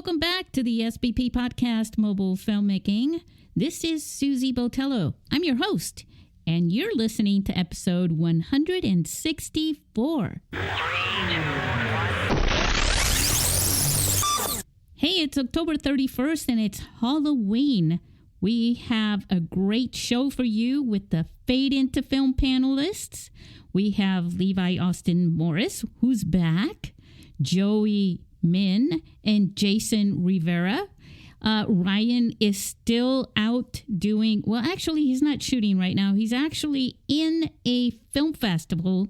welcome back to the SBP Podcast Mobile Filmmaking. This is Susie Botello. I'm your host, and you're listening to episode 164. Hey, it's October 31st, and it's Halloween. We have a great show for you with the Fade Into Film panelists. We have Levi Austin Morris, who's back, Joey Min, and Jason Rivera. Ryan is still out doing, well, actually, he's not shooting right now. He's actually in a film festival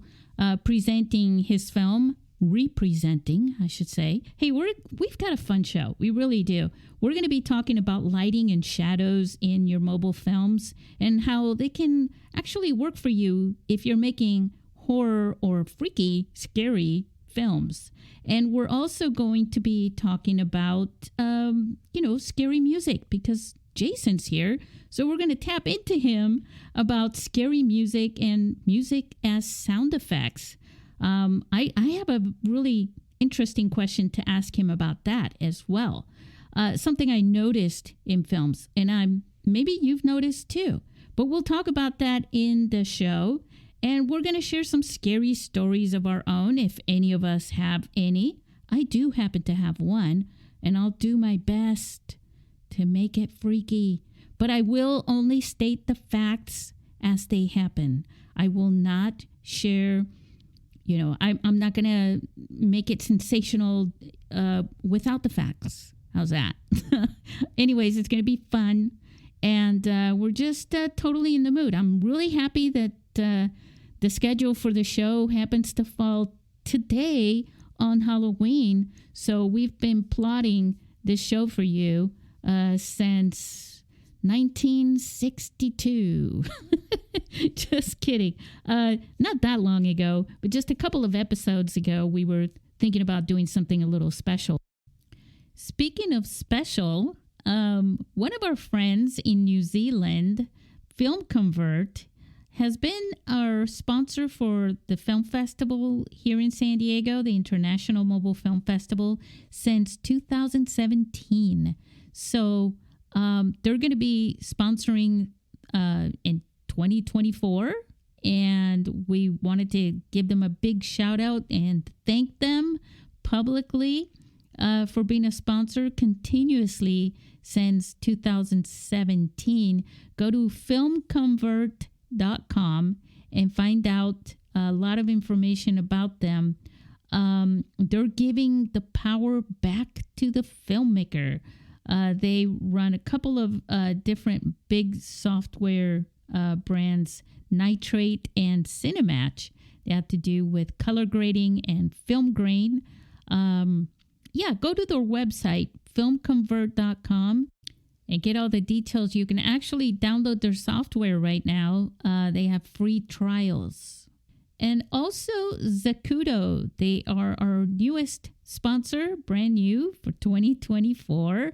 presenting his film, representing, I should say. Hey, we've got a fun show. We really do. We're going to be talking about lighting and shadows in your mobile films and how they can actually work for you if you're making horror or freaky, scary films. And we're also going to be talking about, scary music because Jason's here. So we're going to tap into him about scary music and music as sound effects. I have a really interesting question to ask him about that as well. Something I noticed in films, and maybe you've noticed too. But we'll talk about that in the show. And we're going to share some scary stories of our own, if any of us have any. I do happen to have one, and I'll do my best to make it freaky. But I will only state the facts as they happen. I will not share, I'm not going to make it sensational without the facts. How's that? Anyways, it's going to be fun. And we're just totally in the mood. I'm really happy that the schedule for the show happens to fall today on Halloween. So we've been plotting this show for you since 1962. Just kidding. Not that long ago, but just a couple of episodes ago, we were thinking about doing something a little special. Speaking of special, one of our friends in New Zealand, Film Convert, has been our sponsor for the film festival here in San Diego, the International Mobile Film Festival, since 2017. So they're going to be sponsoring in 2024, and we wanted to give them a big shout out and thank them publicly for being a sponsor continuously since 2017. Go to filmconvert.com and find out a lot of information about them. They're giving the power back to the filmmaker. They run a couple of different big software brands, Nitrate and Cinematch. They have to do with color grading and film grain. Go to their website, filmconvert.com. and get all the details. You can actually download their software right now. They have free trials. And also Zacuto. They are our newest sponsor, brand new for 2024.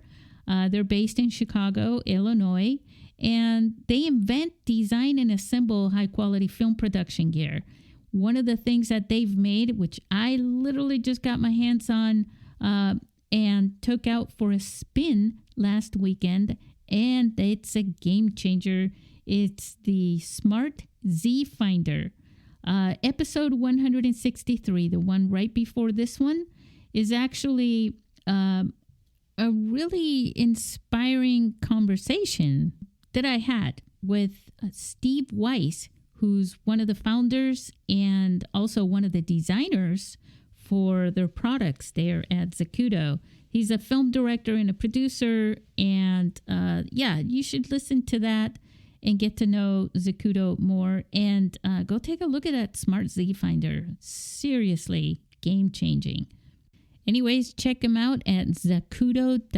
They're based in Chicago, Illinois. And they invent, design, and assemble high-quality film production gear. One of the things that they've made, which I literally just got my hands on and took out for a spin last weekend, and it's a game changer. It's the Smart Z Finder. Episode 163, the one right before this one, is actually a really inspiring conversation that I had with Steve Weiss, who's one of the founders and also one of the designers for their products there at Zacuto. He's a film director and a producer, and you should listen to that and get to know Zacuto more, and go take a look at that Smart Z Finder. Seriously, game-changing. Anyways, check him out at zacuto.com.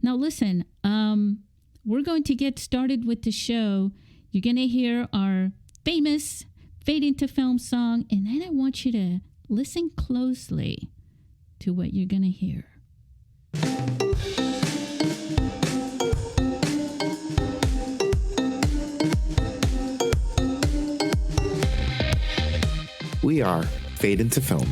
Now listen, we're going to get started with the show. You're going to hear our famous Fade Into Film song, and then I want you to listen closely to what you're going to hear. We are Fade Into Film.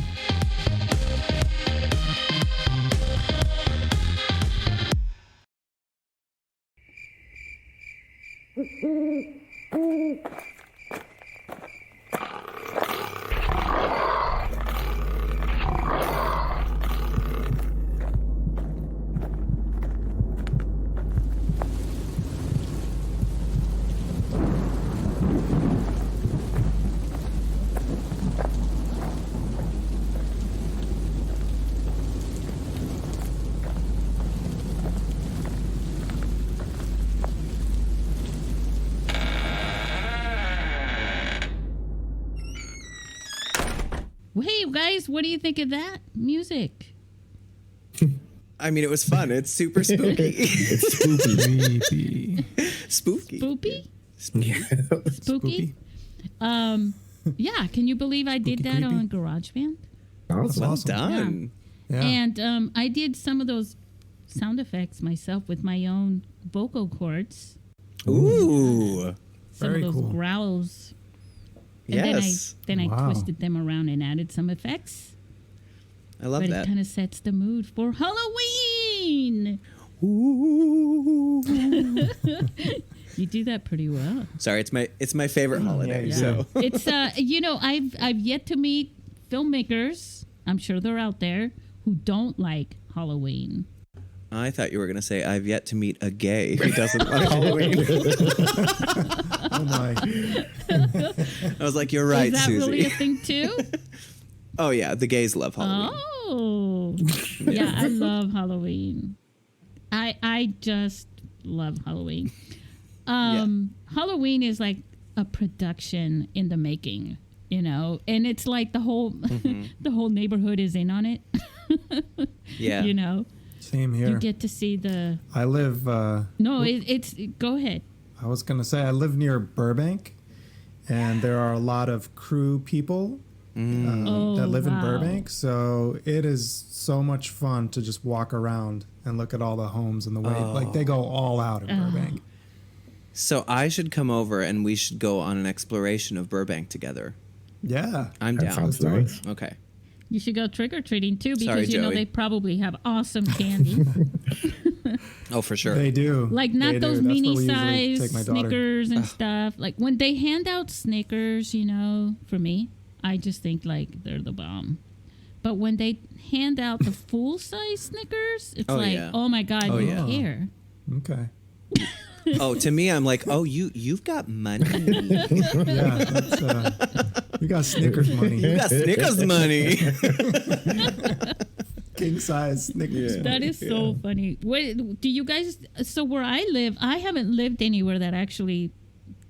Hey, guys, what do you think of that music? I mean, it was fun. It's super spooky. It's spooky. Spooky. Spoopy? Yeah. Spooky? Yeah, can you believe I did that on GarageBand? That's Well awesome. done. Yeah. And I did some of those sound effects myself with my own vocal cords. Ooh. Some Very of those cool. growls. And Yes. then I Wow. twisted them around and added some effects. I love But that. it kind of sets the mood for Halloween. Ooh. You do that pretty well. Sorry, it's my favorite holiday. Yeah. So It's I've yet to meet filmmakers, I'm sure they're out there, who don't like Halloween. I thought you were gonna say I've yet to meet a gay who doesn't like Halloween. Oh my. I was like, you're right, Is that Susie. really a thing too? Oh yeah, the gays love Halloween. Oh, yeah, I love Halloween. I just love Halloween. Halloween is like a production in the making, and it's like the whole the whole neighborhood is in on it. Yeah. Same here. You get to see the. I live. It's go ahead. I was gonna say I live near Burbank, and there are a lot of crew people that live in wow. Burbank. So it is so much fun to just walk around and look at all the homes and the way like they go all out in Burbank. So I should come over and we should go on an exploration of Burbank together. Yeah, I'm That down. sounds nice. Okay. You should go trick or treating too, because Sorry, Joey. they probably have awesome candy. Oh, for sure. they do. Like They not do. those That's where we mini usually size take my daughter. Snickers and stuff. Like when they hand out Snickers, for me, I just think like they're the bomb. But when they hand out the full size Snickers, it's Oh, like, yeah. oh my God, Oh, you yeah. care. Okay. Oh, to me, I'm like, oh, you've got money. Yeah, that's, we got Snickers money. You got Snickers money. King size Snickers. That is so funny. What do you guys? So where I live, I haven't lived anywhere that actually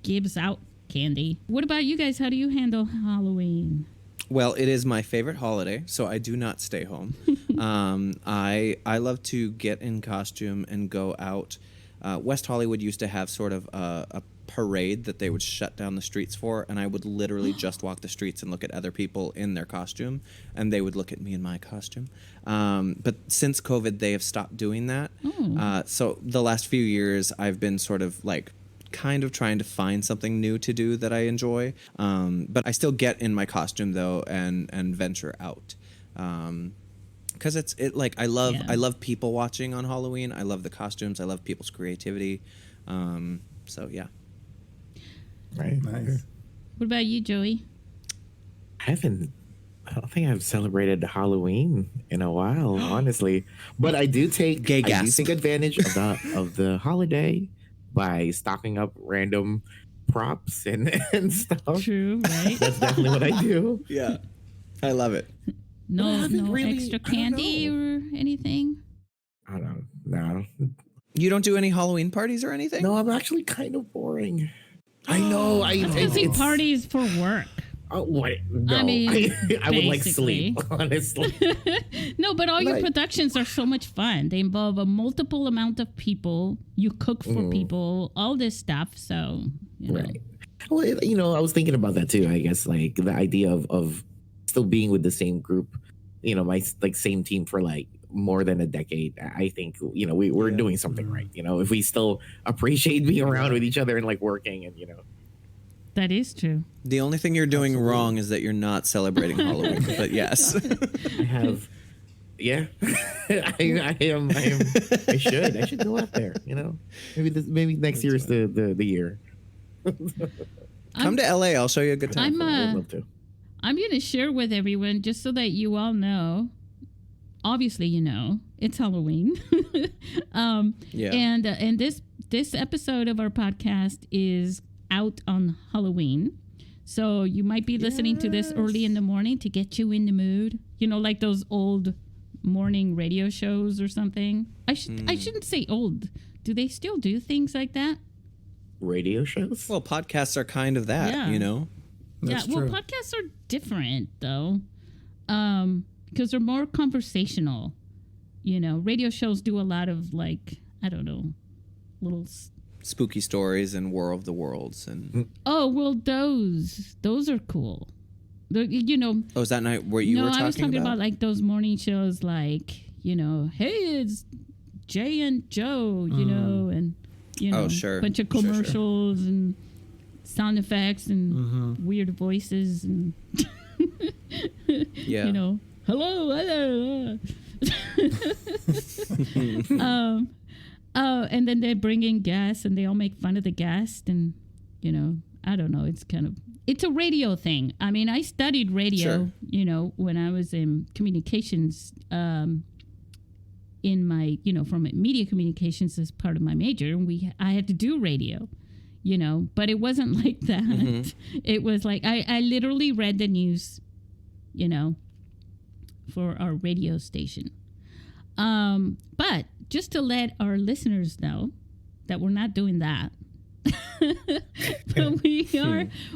gives out candy. What about you guys? How do you handle Halloween? Well, it is my favorite holiday, so I do not stay home. I love to get in costume and go out. West Hollywood used to have sort of a parade that they would shut down the streets for, and I would literally just walk the streets and look at other people in their costume, and they would look at me in my costume. But since COVID, they have stopped doing that. So the last few years, I've been sort of like kind of trying to find something new to do that I enjoy. But I still get in my costume though and venture out. Because I love people watching on Halloween. I love the costumes. I love people's creativity. So yeah. Right. Nice. What about you, Joey? I don't think I've celebrated Halloween in a while, honestly. But I do take advantage of the holiday by stocking up random props and stuff. True, right? That's definitely what I do. Yeah. I love it. No haven't really- extra I don't candy know. or anything? I don't know. You don't do any Halloween parties or anything? No, I'm actually kind of boring. I know. Because he parties for work. Oh, what? No. I mean, I would like basically. sleep, honestly. No, but all your Like- productions are so much fun. They involve a multiple amount of people. You cook for people, all this stuff. So, Right. Well, I was thinking about that too. I guess like the idea of still being with the same group, my same team for like more than a decade. I think we're doing something right. If we still appreciate being around with each other and like working and That is true. The only thing you're doing wrong is that you're not celebrating Halloween. But yes. I have Yeah, I am. I should go out there. You know, maybe next year is the year. Come to LA. I'll show you a good time. I'd love to. I'm going to share with everyone just so that you all know. Obviously, you know, it's Halloween. Yeah. And this episode of our podcast is out on Halloween. So you might be listening to this early in the morning to get you in the mood. You know, like those old morning radio shows or something. I shouldn't say old. Do they still do things like that? Radio shows? Well, podcasts are kind of that, you know? That's well, true. podcasts are different, though, because they're more conversational. You know, radio shows do a lot of, like, I don't know, little... Spooky stories and War of the Worlds. And Oh, well, those are cool. You know... Oh, is that not what you were talking about? No, I was talking about, like, those morning shows, like, you know, hey, it's Jay and Joe, you know, and, you know, sure. bunch of commercials and sound effects and weird voices and, Yeah. you know, hello. And then they bring in guests and they all make fun of the guest and, you know, I don't know. It's a radio thing. I mean, I studied radio, Sure. you know, when I was in communications, in my, you know, from media communications as part of my major. And I had to do radio, you know, but it wasn't like that. It was like, I literally read the news, you know, for our radio station. But just to let our listeners know that we're not doing that. But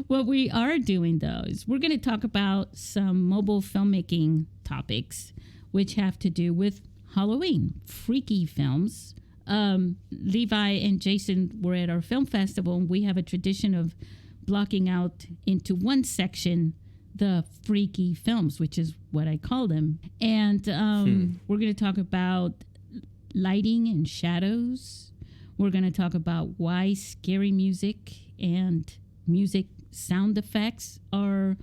what we are doing though is we're going to talk about some mobile filmmaking topics which have to do with Halloween, freaky films. Levi and Jason were at our film festival and we have a tradition of blocking out into one section the freaky films, which is what I call them. And we're going to talk about lighting and shadows. We're going to talk about why scary music and music sound effects are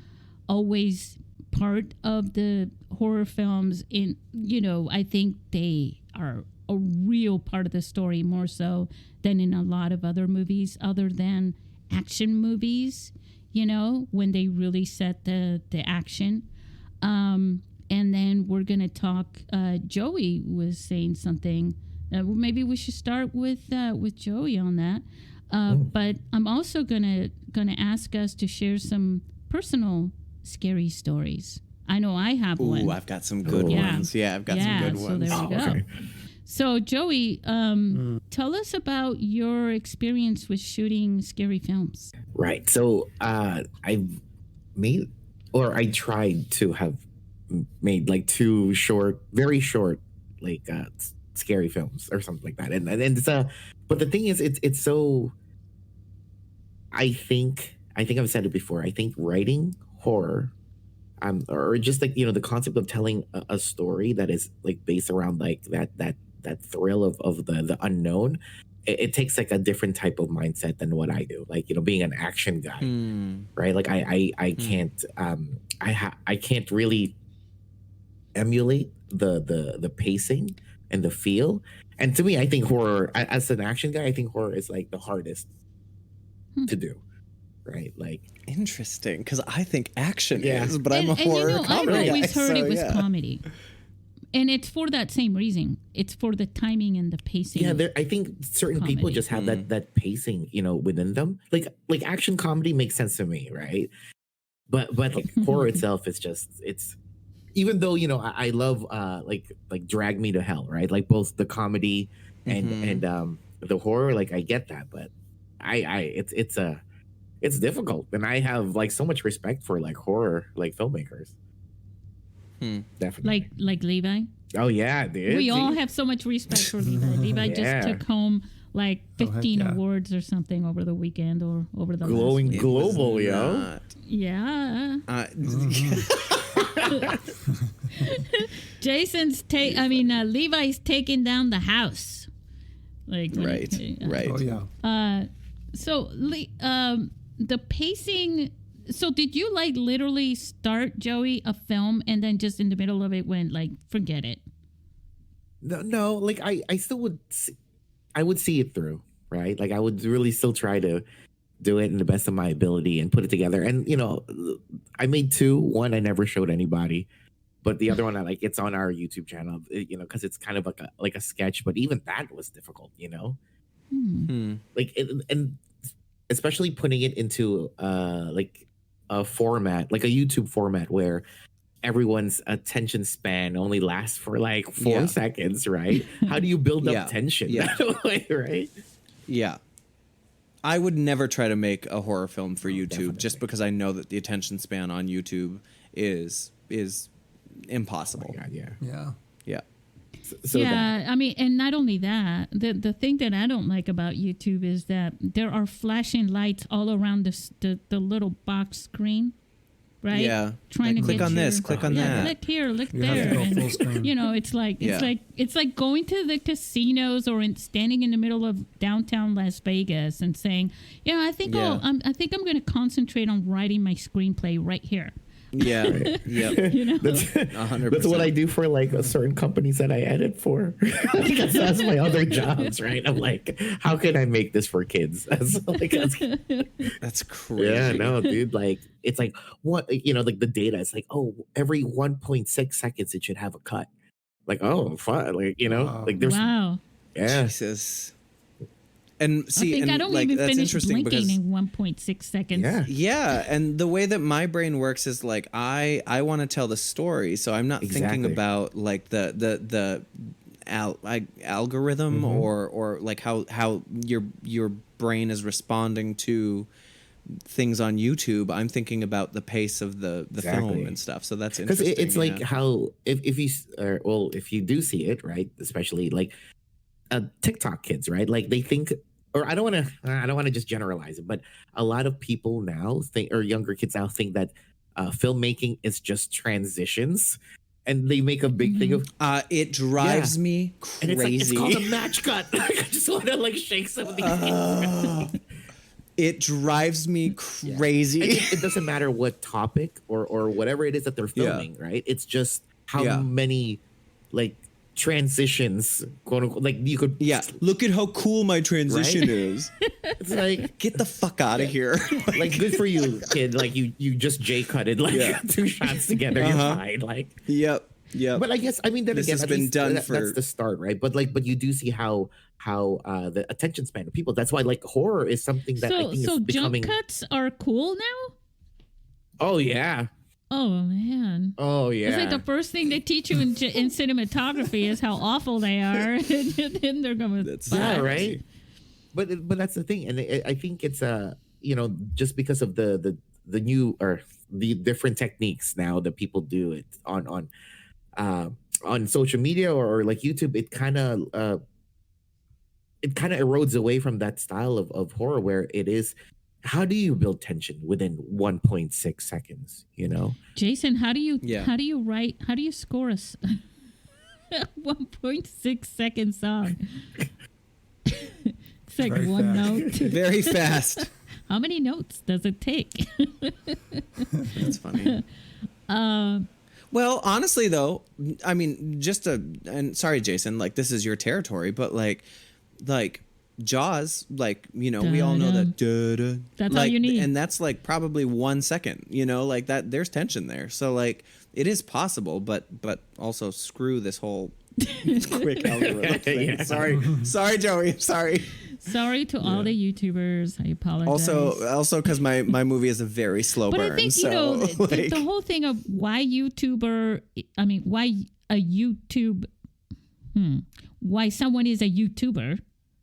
always part of the horror films. In, you know, I think they are a real part of the story more so than in a lot of other movies other than action movies, you know, when they really set the action. And then we're going to talk, Joey was saying something. Maybe we should start with Joey on that. But I'm also gonna ask us to share some personal scary stories. I know I have one. Ooh, I've got some good ones. Yeah, I've got some good ones. So there we go. Okay. So Joey, tell us about your experience with shooting scary films. Right. So I tried to have made like two very short, like scary films or something like that. And it's but the thing is, it's so. I think I've said it before. I think writing horror, or just like, you know, the concept of telling a story that is like based around like that thrill of the unknown. It takes like a different type of mindset than what I do. Like, you know, being an action guy, right? Like I can't I can't really emulate the pacing and the feel. And to me, I think horror, as an action guy, I think horror is like the hardest to do, right? Like, interesting, because I think action is, but I'm a horror you know, comedy I've always guy, heard so, it was comedy. And it's for that same reason. It's for the timing and the pacing. Yeah, I think certain people just have that pacing, you know, within them. Like action comedy makes sense to me, right? But like horror itself is just, it's, even though, you know, I love like Drag Me to Hell, right? Like both the comedy and the horror, like I get that, but it's difficult, and I have like so much respect for like horror like filmmakers. Definitely. Like Levi. Oh yeah, dude. We all have so much respect for Levi. Levi just took home like 15 awards or something over the weekend or over the glowing last global, yo. Yeah. Levi's taking down the house. Like right. Oh yeah. So the pacing. So did you like literally start, Joey, a film and then just in the middle of it went like, forget it? No, like I still would I would see it through, right? Like I would really still try to do it in the best of my ability and put it together. And I made two. One I never showed anybody, but the other one I like it's on our YouTube channel. Because it's kind of like a sketch. But even that was difficult. Like and especially putting it into like a format, like a YouTube format where everyone's attention span only lasts for like 4 seconds, right? How do you build up tension that way, right? Yeah. I would never try to make a horror film for YouTube definitely. just because I know that the attention span on YouTube is impossible. Oh my God, yeah. Yeah. Yeah. So I mean, and not only that, the thing that I don't like about YouTube is that there are flashing lights all around the little box screen, right? Yeah. Trying to click get on this, click on that. Click here, look You have there. to go And, full screen. it's like Yeah. it's like going to the casinos or standing in the middle of downtown Las Vegas and saying, I think Yeah. I'm going to concentrate on writing my screenplay right here. Yeah. Yep. That's 100%. that's what I do for like certain companies that I edit for. that's my other jobs, right? I'm like, how can I make this for kids? That's crazy. Yeah, no, dude. Like, it's like what like the data. It's like, every 1.6 seconds it should have a cut. Like, fun. Like, Wow. like there's Wow. yeah. Jesus. And see, I think and I don't like even that's finish interesting blinking because in 1.6 seconds. Yeah. yeah, and the way that my brain works is like I want to tell the story, so I'm not thinking Exactly. about like the algorithm or like how your brain is responding to things on YouTube. I'm thinking about the pace of the Exactly. film and stuff. So that's Because interesting. it's like how if you do see it, right, especially like TikTok kids, right, like they think, or I don't want to just generalize it, but a lot of people now think, or younger kids now think that filmmaking is just transitions, and they make a big thing of it drives me and crazy. it's called a match cut. I just want to like shake some of these things. It drives me crazy. And it doesn't matter what topic or whatever it is that they're filming, right? It's just how many like transitions, quote unquote, like you could. Yeah, look at how cool my transition Right? is. It's like Get the fuck out of here. like good for you, kid. Like you just J-cutted like 2 shots together. You're fine. Like, Yep. but I guess then This again, has at been least done that's for- the start, right? But you do see how the attention span of people. That's why like horror is something that I think So is jump becoming. cuts are cool now? Oh yeah. Oh man. Oh yeah. It's like the first thing they teach you in cinematography is how awful they are, and then they're going to. Yeah, right. But that's the thing, and I think it's just because of the new or the different techniques now that people do it on social media or like YouTube, it kind of erodes away from that style of horror where it is. How do you build tension within 1.6 seconds? Jason, how do you score a 1.6 second song? It's like Very one fast. note. Very fast. How many notes does it take? That's funny. Well, honestly, though, I mean, and sorry, Jason, like this is your territory, but like Jaws, like, we all know that. That's like, all you need. And that's like probably 1 second, like that. There's tension there. So like it is possible, but also screw this whole quick algorithm thing. Yeah. Sorry, Joey. Sorry. Sorry to all the YouTubers. I apologize. Also, because my movie is a very slow But burn. I think so, the whole thing of why why someone is a YouTuber,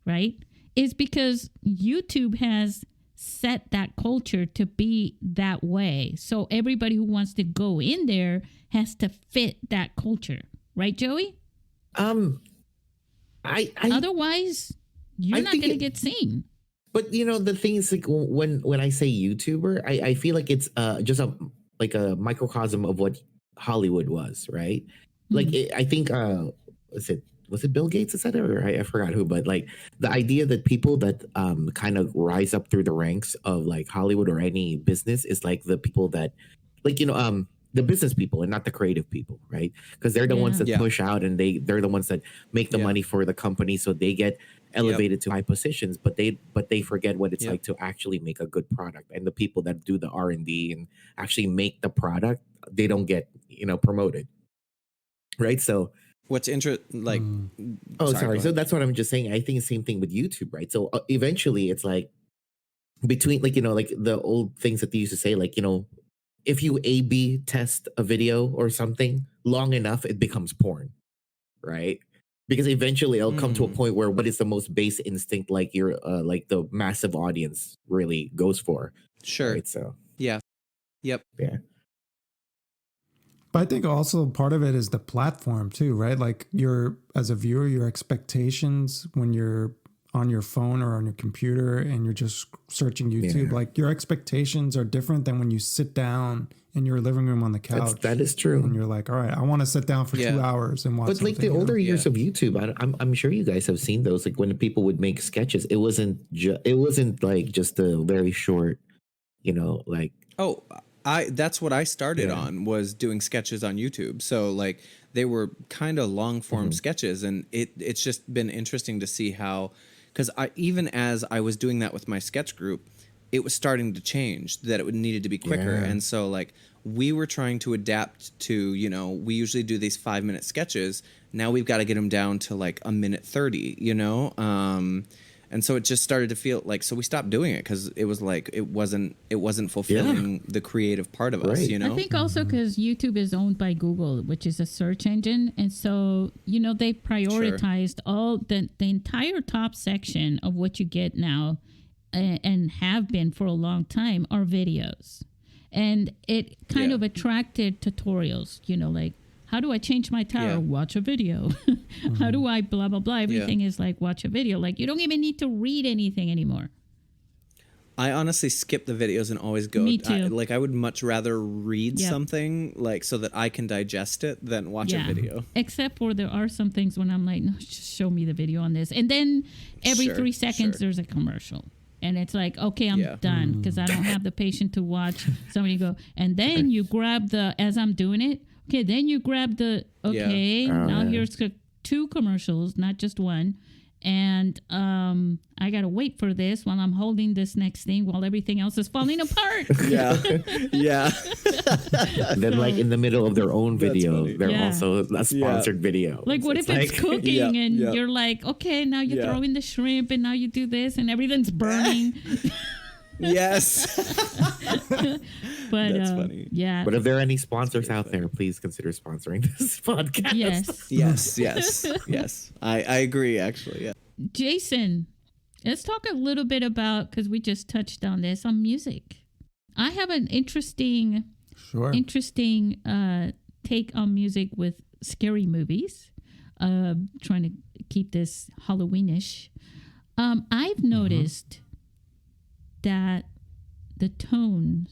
right, is because YouTube has set that culture to be that way. So everybody who wants to go in there has to fit that culture, right, Joey? Otherwise, you're not going to get seen. But the thing is, like when I say YouTuber, I feel like it's just a microcosm of what Hollywood was, right? Like I think was it Bill Gates that said it, or I forgot who, but like the idea that people that kind of rise up through the ranks of like Hollywood or any business is like the people that like the business people and not the creative people, right? Because they're the ones that push out, and they're the ones that make the money for the company, so they get elevated to high positions, but they forget what it's like to actually make a good product. And the people that do the R&D and actually make the product, they don't get promoted, right? So what's interesting, sorry. So that's what I'm just saying. I think the same thing with YouTube, right? So eventually it's like between like the old things that they used to say, like if you A/B test a video or something long enough, it becomes porn, right? Because eventually it'll come to a point where what is the most base instinct, like your like the massive audience really goes for. Sure. Right? So yeah. Yep. Yeah. But I think also part of it is the platform too, right? Like as a viewer, your expectations when you're on your phone or on your computer and you're just searching YouTube, like your expectations are different than when you sit down in your living room on the couch. That is true. And you're like, all right, I want to sit down for 2 hours and watch. But like the older years of YouTube, I'm sure you guys have seen those. Like when people would make sketches, it wasn't like just a very short, like. Oh, that's what I started on, was doing sketches on YouTube. So like they were kind of long form sketches, and it's just been interesting to see how, because even as I was doing that with my sketch group, it was starting to change, that it needed to be quicker. And so like we were trying to adapt to, we usually do these 5-minute sketches. Now we've got to get them down to like a minute 30, and so it just started to feel like, so we stopped doing it because it was like it wasn't fulfilling the creative part of us, I think also because YouTube is owned by Google, which is a search engine, and so they prioritized all the entire top section of what you get now, and have been for a long time, are videos, and it kind of attracted tutorials, like, how do I change my tire? Watch a video. How do I blah, blah, blah? Everything is like, watch a video. Like, you don't even need to read anything anymore. I honestly skip the videos and always go. Me too. I would much rather read something, like, so that I can digest it than watch a video. Except for there are some things when I'm like, no, just show me the video on this. And then every 3 seconds there's a commercial. And it's like, okay, I'm done, because I don't have the patience to watch somebody go. And then you grab as I'm doing it, okay, then you grab now here's 2 commercials, not just one. And I got to wait for this while I'm holding this next thing while everything else is falling apart. Yeah. Then like in the middle of their own video, they're also a sponsored video. Like what if it's cooking and you're like, okay, now you throw in the shrimp and now you do this and everything's burning. Yes. But that's funny. Yeah. But if there are any sponsors out there, please consider sponsoring this podcast. Yes. I agree, actually. Yeah. Jason, let's talk a little bit about, because we just touched on this, on music. I have an interesting take on music with scary movies. Trying to keep this Halloweenish. I've noticed that the tone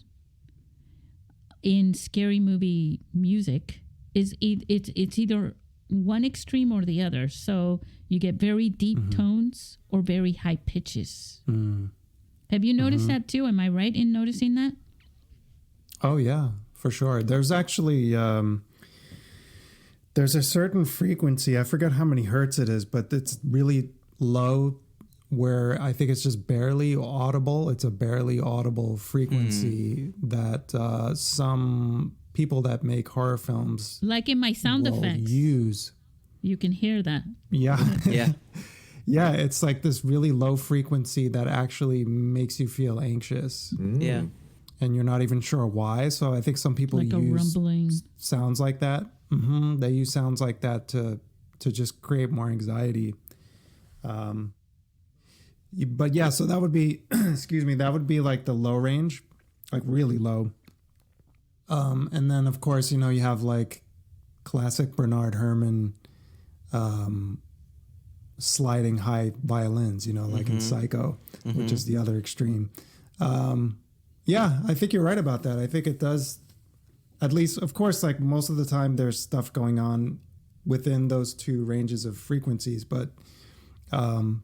in scary movie music is it's either one extreme or the other. So you get very deep tones or very high pitches. Have you noticed that too? Am I right in noticing that? Oh yeah, for sure. There's actually there's a certain frequency. I forget how many hertz it is, but it's really low, where I think it's just barely audible. It's a barely audible frequency that some people that make horror films, like in my sound effects, use. You can hear that. Yeah. Yeah. Yeah, it's like this really low frequency that actually makes you feel anxious. Yeah. And you're not even sure why. So I think some people like use a rumbling sounds like that. They use sounds like that to just create more anxiety. But yeah, so that would be, that would be like the low range, like really low. And then of course, you have like classic Bernard Herrmann, sliding high violins, like in Psycho, which is the other extreme. Yeah, I think you're right about that. I think it does, at least, of course, like most of the time there's stuff going on within those 2 ranges of frequencies, but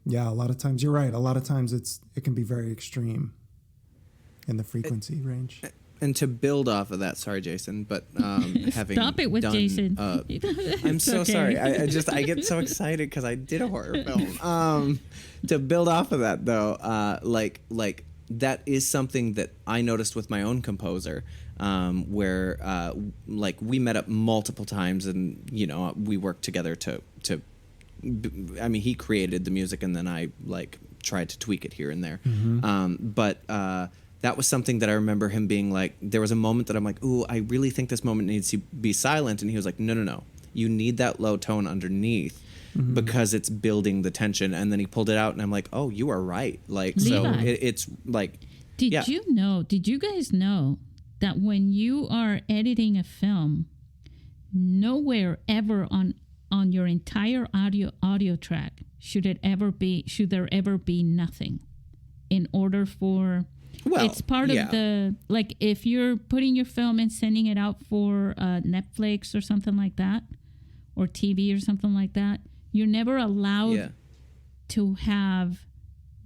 yeah, a lot of times you're right. A lot of times it can be very extreme in the frequency range. And to build off of that, sorry, Jason, but having Stop it with done, Jason. I'm so sorry. I get so excited because I did a horror film. To build off of that, though, like that is something that I noticed with my own composer, where like we met up multiple times, and we worked together to. I mean, he created the music, and then I like tried to tweak it here and there. But that was something that I remember him being like, there was a moment that I'm like, ooh, I really think this moment needs to be silent. And he was like, no. You need that low tone underneath because it's building the tension. And then he pulled it out and I'm like, oh, you are right. Like, Levi, so it's like, did you guys know that when you are editing a film, nowhere ever on your entire audio track should there ever be nothing in order for... Well, it's part of the, like, if you're putting your film and sending it out for Netflix or something like that, or TV or something like that, you're never allowed to have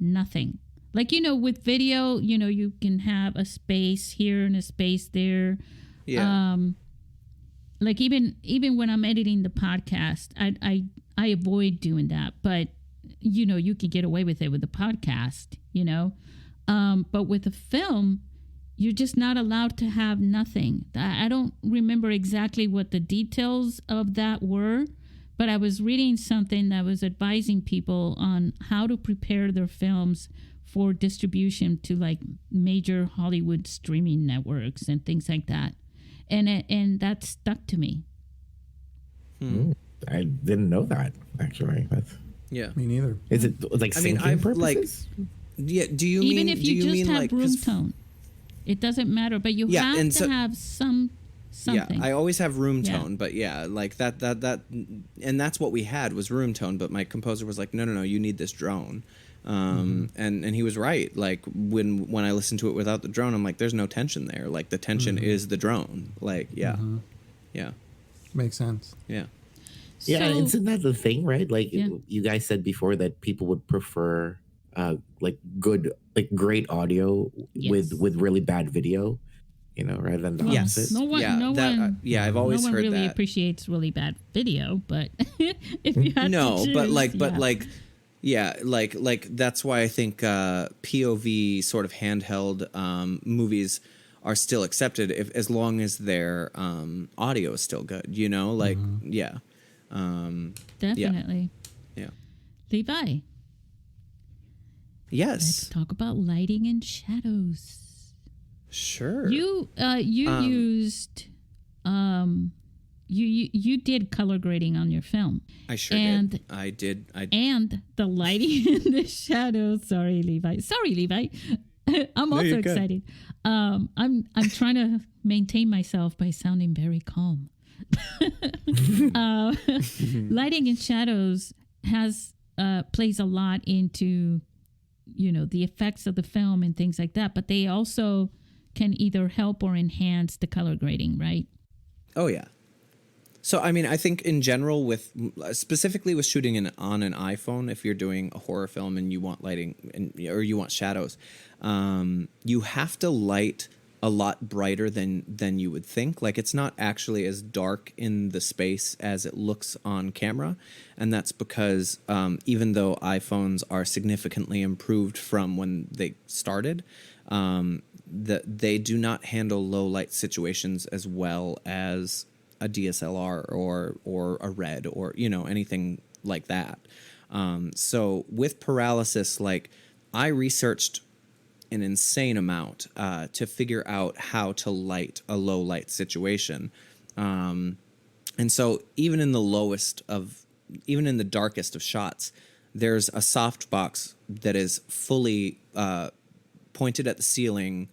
nothing. Like, with video, you can have a space here and a space there. Yeah. Like, even when I'm editing the podcast, I avoid doing that. But, you can get away with it with the podcast, But with a film, you're just not allowed to have nothing. I don't remember exactly what the details of that were, but I was reading something that was advising people on how to prepare their films for distribution to like major Hollywood streaming networks and things like that. And that stuck to me. I didn't know that, actually. Yeah. Me neither. Is it like syncing purposes? Yeah. Do you even mean? if you just have like, room tone, it doesn't matter. But you have to have something. Yeah, I always have room tone, but like that, and that's what we had was room tone. But my composer was like, no, you need this drone, and he was right. Like when I listened to it without the drone, I'm like, there's no tension there. Like the tension is the drone. Like yeah, makes sense. Yeah. Yeah, So, isn't that the thing, right? Like you guys said before that people would prefer like great audio with really bad video, rather than the opposite. I've always heard that. No one really appreciates really bad video, but if you have to choose, like that's why I think POV sort of handheld movies are still accepted as long as their audio is still good. Definitely. Yeah. Levi. Yes. Let's talk about lighting and shadows. Sure. You used you did color grading on your film. I sure did. I did. And the lighting and the shadows. Sorry, Levi. I'm also excited. I'm trying to maintain myself by sounding very calm. Lighting and shadows plays a lot into the effects of the film and things like that, but they also can either help or enhance the color grading, right? Oh yeah. So I mean, I think in general, specifically with shooting on an iPhone, if you're doing a horror film and you want lighting or you want shadows, you have to light a lot brighter than you would think. Like it's not actually as dark in the space as it looks on camera, and that's because even though iPhones are significantly improved from when they started, they do not handle low light situations as well as a DSLR or a Red or anything like that. So with Paralysis, like I researched an insane amount to figure out how to light a low light situation. And so even in the darkest of shots, there's a softbox that is fully pointed at the ceiling,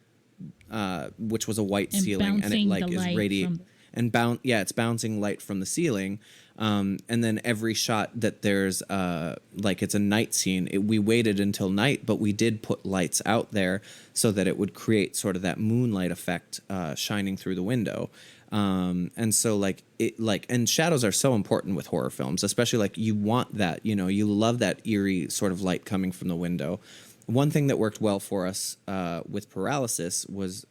which was a white ceiling, and it like is radiating it's bouncing light from the ceiling. And then every shot that there's like it's a night scene, we waited until night, but we did put lights out there so that it would create sort of that moonlight effect shining through the window. And so and shadows are so important with horror films, especially like you want that, you love that eerie sort of light coming from the window. One thing that worked well for us with Paralysis was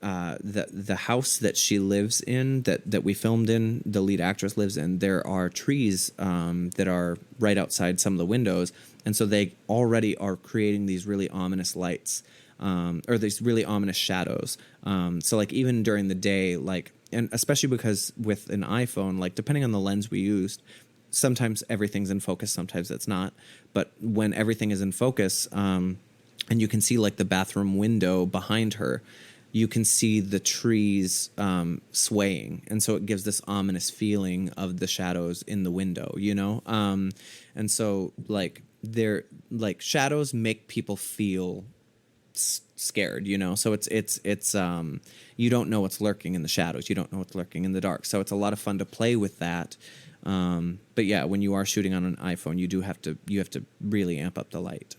the house that she lives in, that we filmed in, the lead actress lives in, there are trees that are right outside some of the windows, and so they already are creating these really ominous lights, or these really ominous shadows. So like even during the day, like, and especially because with an iPhone, like depending on the lens we used, sometimes everything's in focus, sometimes it's not. But when everything is in focus, and you can see like the bathroom window behind her, you can see the trees swaying, and so it gives this ominous feeling of the shadows in the window, you know. And so like they're like shadows make people feel scared, you know. So it's you don't know what's lurking in the shadows, you don't know what's lurking in the dark. So it's a lot of fun to play with that. But yeah, when you are shooting on an iPhone, you have to really amp up the light.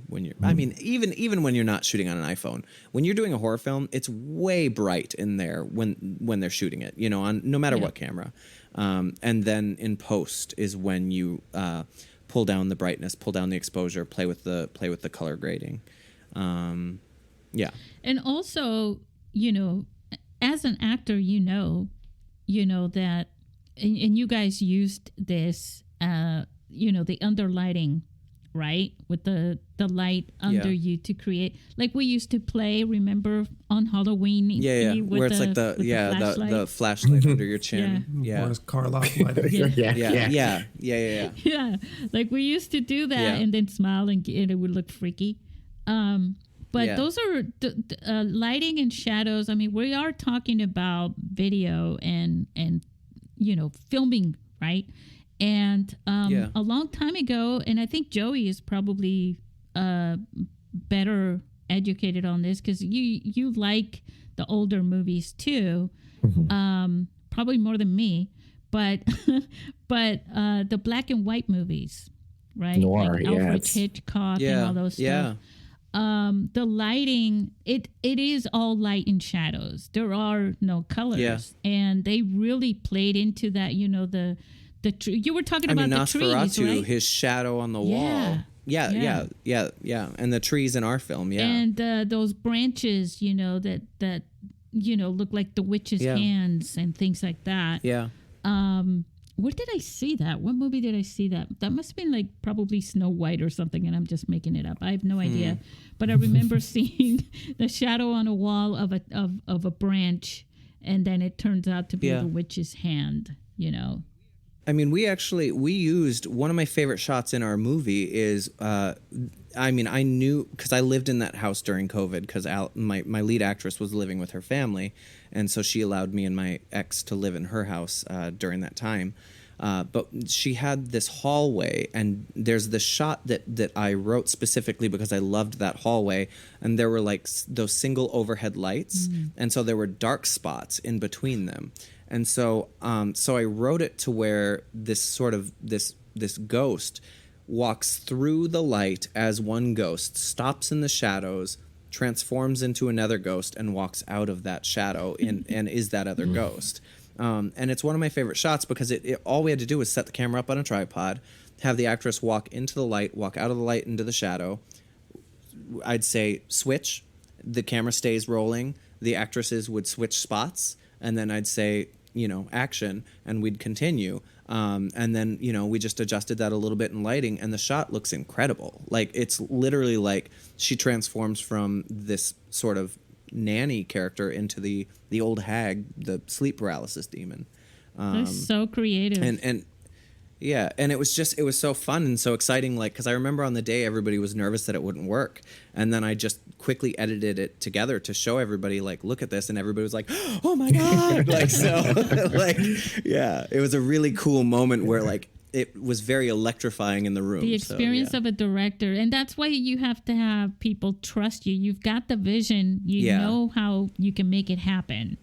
When you're, I mean, even when you're not shooting on an iPhone, when you're doing a horror film, it's way bright in there when they're shooting it, you know, on no matter what camera. And then in post is when you pull down the brightness, pull down the exposure, play with the color grading. Yeah. And also, you know, as an actor, you know that. And you guys used this, you know, the underlighting, right? With the light under you to create, like we used to play, remember, on Halloween? Where it's like the flashlight under your chin. Or his car lock light. Yeah, like we used to do that and then smile and it would look freaky. But those are lighting and shadows. I mean, we are talking about video and you know, filming, right? And a long time ago, and I think Joey is probably better educated on this because you like the older movies too, probably more than me, but the black and white movies, right? Noir, like Alfred Hitchcock and all those stuff. The lighting, it is all light and shadows. There are no colors, and they really played into that. You know, the you were talking about the trees, right? His shadow on the wall. Yeah, and the trees in our film, and those branches, you know, that you know look like the witch's hands and things like that. Yeah. Where did I see that? What movie did I see that? That must have been like probably Snow White or something, and I'm just making it up. I have no idea. But I remember seeing the shadow on a wall of a branch, and then it turns out to be the witch's hand, you know. I mean, we used one of my favorite shots in our movie is, I mean, I knew because I lived in that house during COVID because my lead actress was living with her family. And so she allowed me and my ex to live in her house during that time. But she had this hallway, and there's the shot that I wrote specifically because I loved that hallway. And there were like those single overhead lights. And so there were dark spots in between them. And so I wrote it to where this sort of this ghost walks through the light as one ghost, stops in the shadows, transforms into another ghost, and walks out of that shadow and is that other ghost. And it's one of my favorite shots because it all we had to do was set the camera up on a tripod, have the actress walk into the light, walk out of the light into the shadow. I'd say switch, the camera stays rolling, the actresses would switch spots, and then I'd say, you know, action, and we'd continue. And then, you know, we just adjusted that a little bit in lighting, and the shot looks incredible. Like, it's literally like she transforms from this sort of nanny character into the old hag, the sleep paralysis demon. That's so creative. And yeah, and it was so fun and so exciting, like, because I remember on the day everybody was nervous that it wouldn't work, and then I just quickly edited it together to show everybody, like, look at this, and everybody was like, oh my god, like, so like, yeah, it was a really cool moment where, like, it was very electrifying in the room. The experience of a director, and that's why you have to have people trust you. You've got the vision, you know how you can make it happen.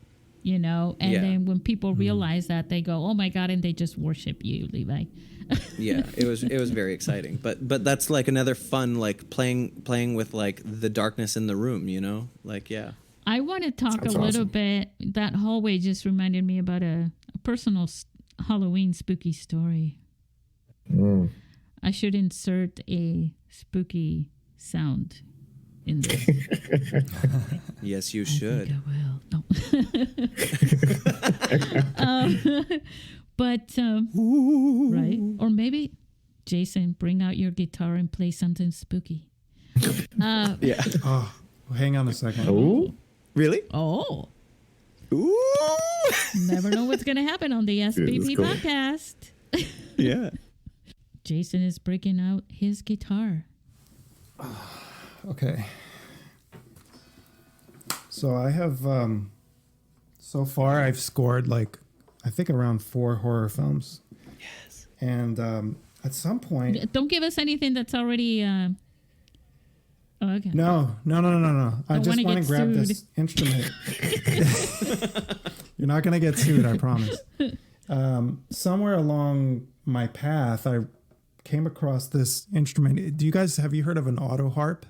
You know, and then when people realize that, they go, "Oh my god!" and they just worship you, Levi. Yeah, it was very exciting, but that's like another fun, like playing with like the darkness in the room, you know, like I want to talk a little bit. That hallway just reminded me about a personal Halloween spooky story. I should insert a spooky sound in this. Yes, you I should. think I will. No. But right, or maybe Jason, bring out your guitar and play something spooky. Yeah. Oh, hang on a second. Oh, Really? Oh, Ooh. never know what's gonna happen on the SBP cool. podcast. Yeah. Jason is breaking out his guitar. Okay. So I have, so far I've scored like, I think around 4 horror films. Yes. And at some point, Don't give us anything that's already. Oh, okay. no. I Don't just wanna want get to grab sued. this instrument. You're not going to get sued, I promise. Somewhere along my path, I came across this instrument. Have you heard of an auto harp?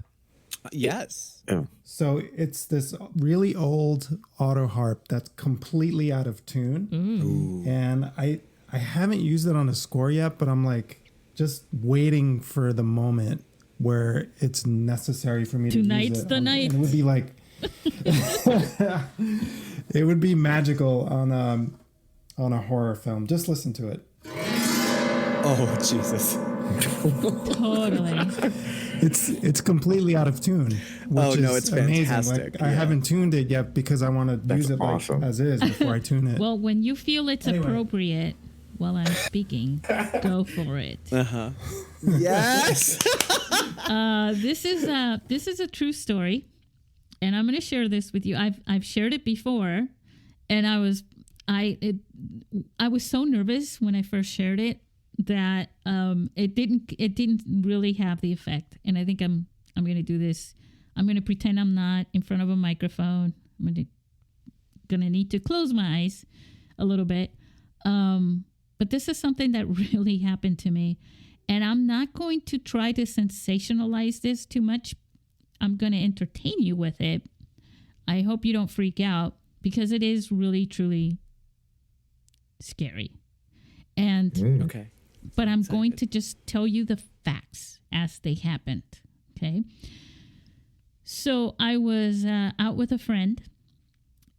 Yes. oh. So it's this really old auto harp that's completely out of tune. Ooh. And I haven't used it on a score yet, but I'm like just waiting for the moment where it's necessary for me to use Tonight's it. the night. And it would be like it would be magical on a horror film. Just listen to it. Oh, Jesus. Totally. It's completely out of tune. Oh, which no, is it's amazing. fantastic. Like, I Yeah. haven't tuned it yet because I want to That's use it awesome. like as is before I tune it. Well, when you feel it's Anyway. appropriate while I'm speaking, go for it. Uh-huh. Yes. This is a true story, and I'm going to share this with you. I've shared it before, and I was so nervous when I first shared it that it didn't really have the effect. And I think I'm going to do this. I'm going to pretend I'm not in front of a microphone. I'm going to need to close my eyes a little bit. But this is something that really happened to me. And I'm not going to try to sensationalize this too much. I'm going to entertain you with it. I hope you don't freak out because it is really, truly scary. And Okay. but I'm Excited. going to just tell you the facts as they happened. Okay. So I was out with a friend,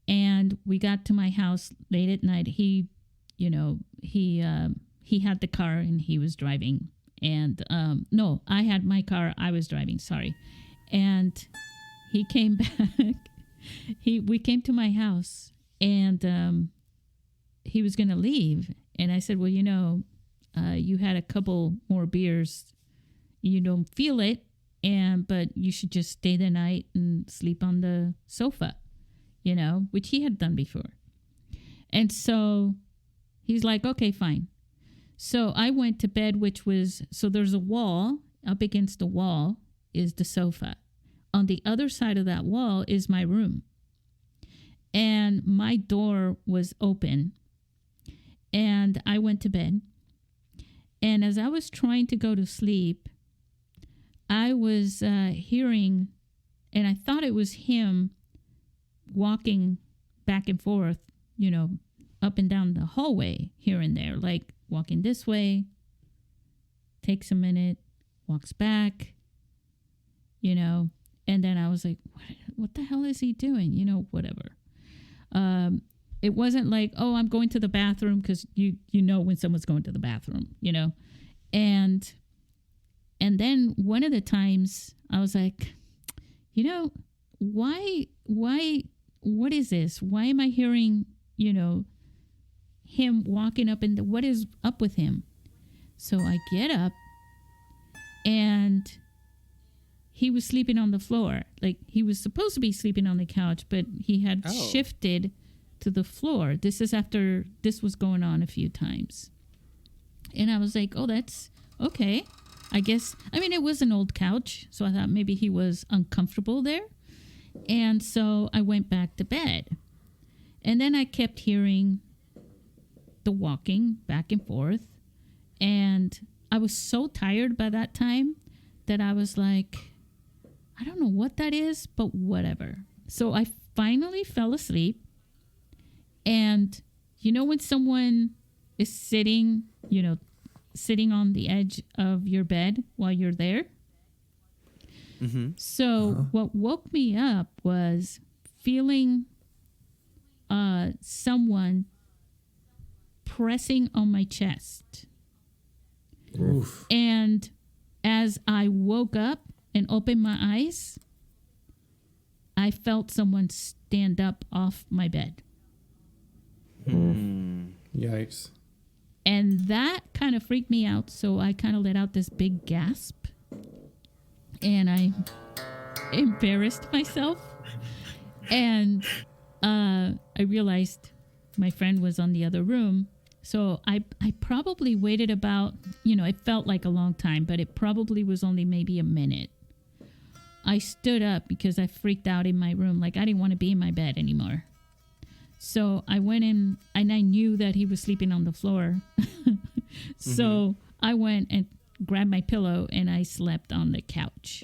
and we got to my house late at night. He had the car and he was driving, and no, I had my car. I was driving. Sorry, and he came back. We came to my house, and he was going to leave, and I said, "Well, you had a couple more beers. You don't feel it, but you should just stay the night and sleep on the sofa," which he had done before. And so he's like, "Okay, fine." So I went to bed, so there's a wall. Up against the wall is the sofa. On the other side of that wall is my room. And my door was open. And I went to bed. And as I was trying to go to sleep, I was hearing, and I thought it was him walking back and forth, up and down the hallway here and there, like walking this way, takes a minute, walks back, and then I was like, what the hell is he doing? Whatever. It wasn't like, oh, I'm going to the bathroom, because you know when someone's going to the bathroom, and then one of the times I was like, why, what is this? Why am I hearing, him walking up, and what is up with him? So I get up, and he was sleeping on the floor. Like, he was supposed to be sleeping on the couch, but he had shifted to the floor. This is after this was going on a few times. And I was like, oh, that's okay. I guess, it was an old couch, so I thought maybe he was uncomfortable there. And so I went back to bed. And then I kept hearing the walking back and forth. And I was so tired by that time that I was like, I don't know what that is, but whatever. So I finally fell asleep. And when someone is sitting on the edge of your bed while you're there? So what woke me up was feeling someone pressing on my chest. Oof. And as I woke up and opened my eyes, I felt someone stand up off my bed. Yikes. And that kind of freaked me out. So I kind of let out this big gasp. And I embarrassed myself. And I realized my friend was on the other room. So I probably waited about, it felt like a long time, but it probably was only maybe a minute. I stood up because I freaked out in my room. Like, I didn't want to be in my bed anymore. So I went in, and I knew that he was sleeping on the floor. So I went and grabbed my pillow, and I slept on the couch.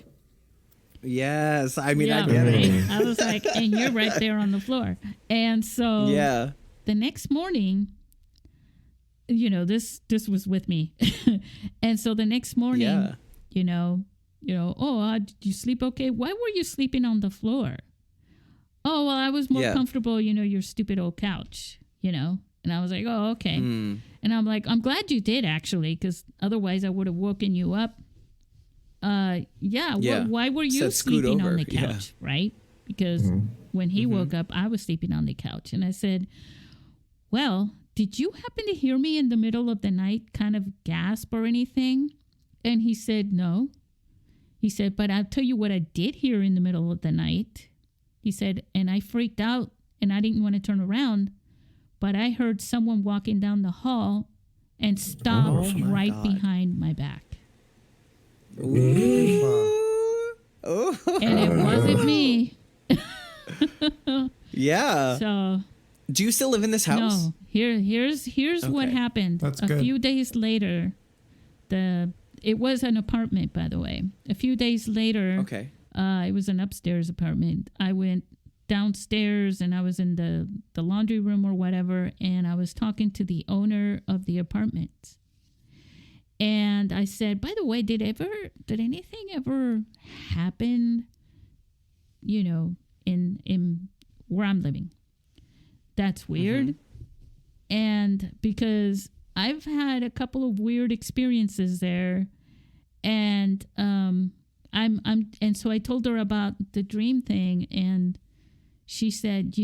Yes. I mean, Yeah, I get it. right? I was like, and you're right there on the floor. And so the next morning, this was with me. And so the next morning, did you sleep okay? Why were you sleeping on the floor? Oh, well, I was more comfortable, your stupid old couch, And I was like, oh, okay. And I'm like, I'm glad you did, actually, because otherwise I would have woken you up. Why were you sleeping on the couch, right? Because when he woke up, I was sleeping on the couch. And I said, well, did you happen to hear me in the middle of the night kind of gasp or anything? And he said, no. He said, but I'll tell you what I did hear in the middle of the night. He said, and I freaked out and I didn't want to turn around, but I heard someone walking down the hall and stopped behind my back. Ooh. And it wasn't me. Yeah. So do you still live in this house? No. Here's what happened. That's a good. few days later, it was an apartment, by the way. A few days later, it was an upstairs apartment. I went downstairs and I was in the laundry room or whatever, and I was talking to the owner of the apartment. And I said, by the way, did anything ever happen, in where I'm living? That's weird. And because I've had a couple of weird experiences there, and and so I told her about the dream thing, and she said,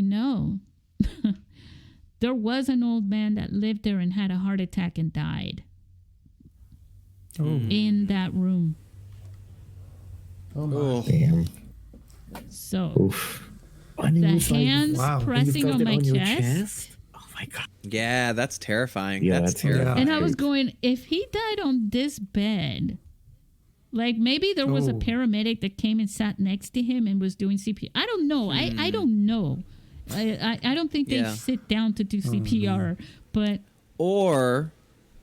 there was an old man that lived there and had a heart attack and died in that room. Oh my. Damn. So Oof. the hands pressing on my chest. Oh my God. Yeah, that's terrifying. Yeah, that's terrifying. And I was going, if he died on this bed, like maybe there was a paramedic that came and sat next to him and was doing CPR. I don't know. I don't know. I don't think they sit down to do CPR, but or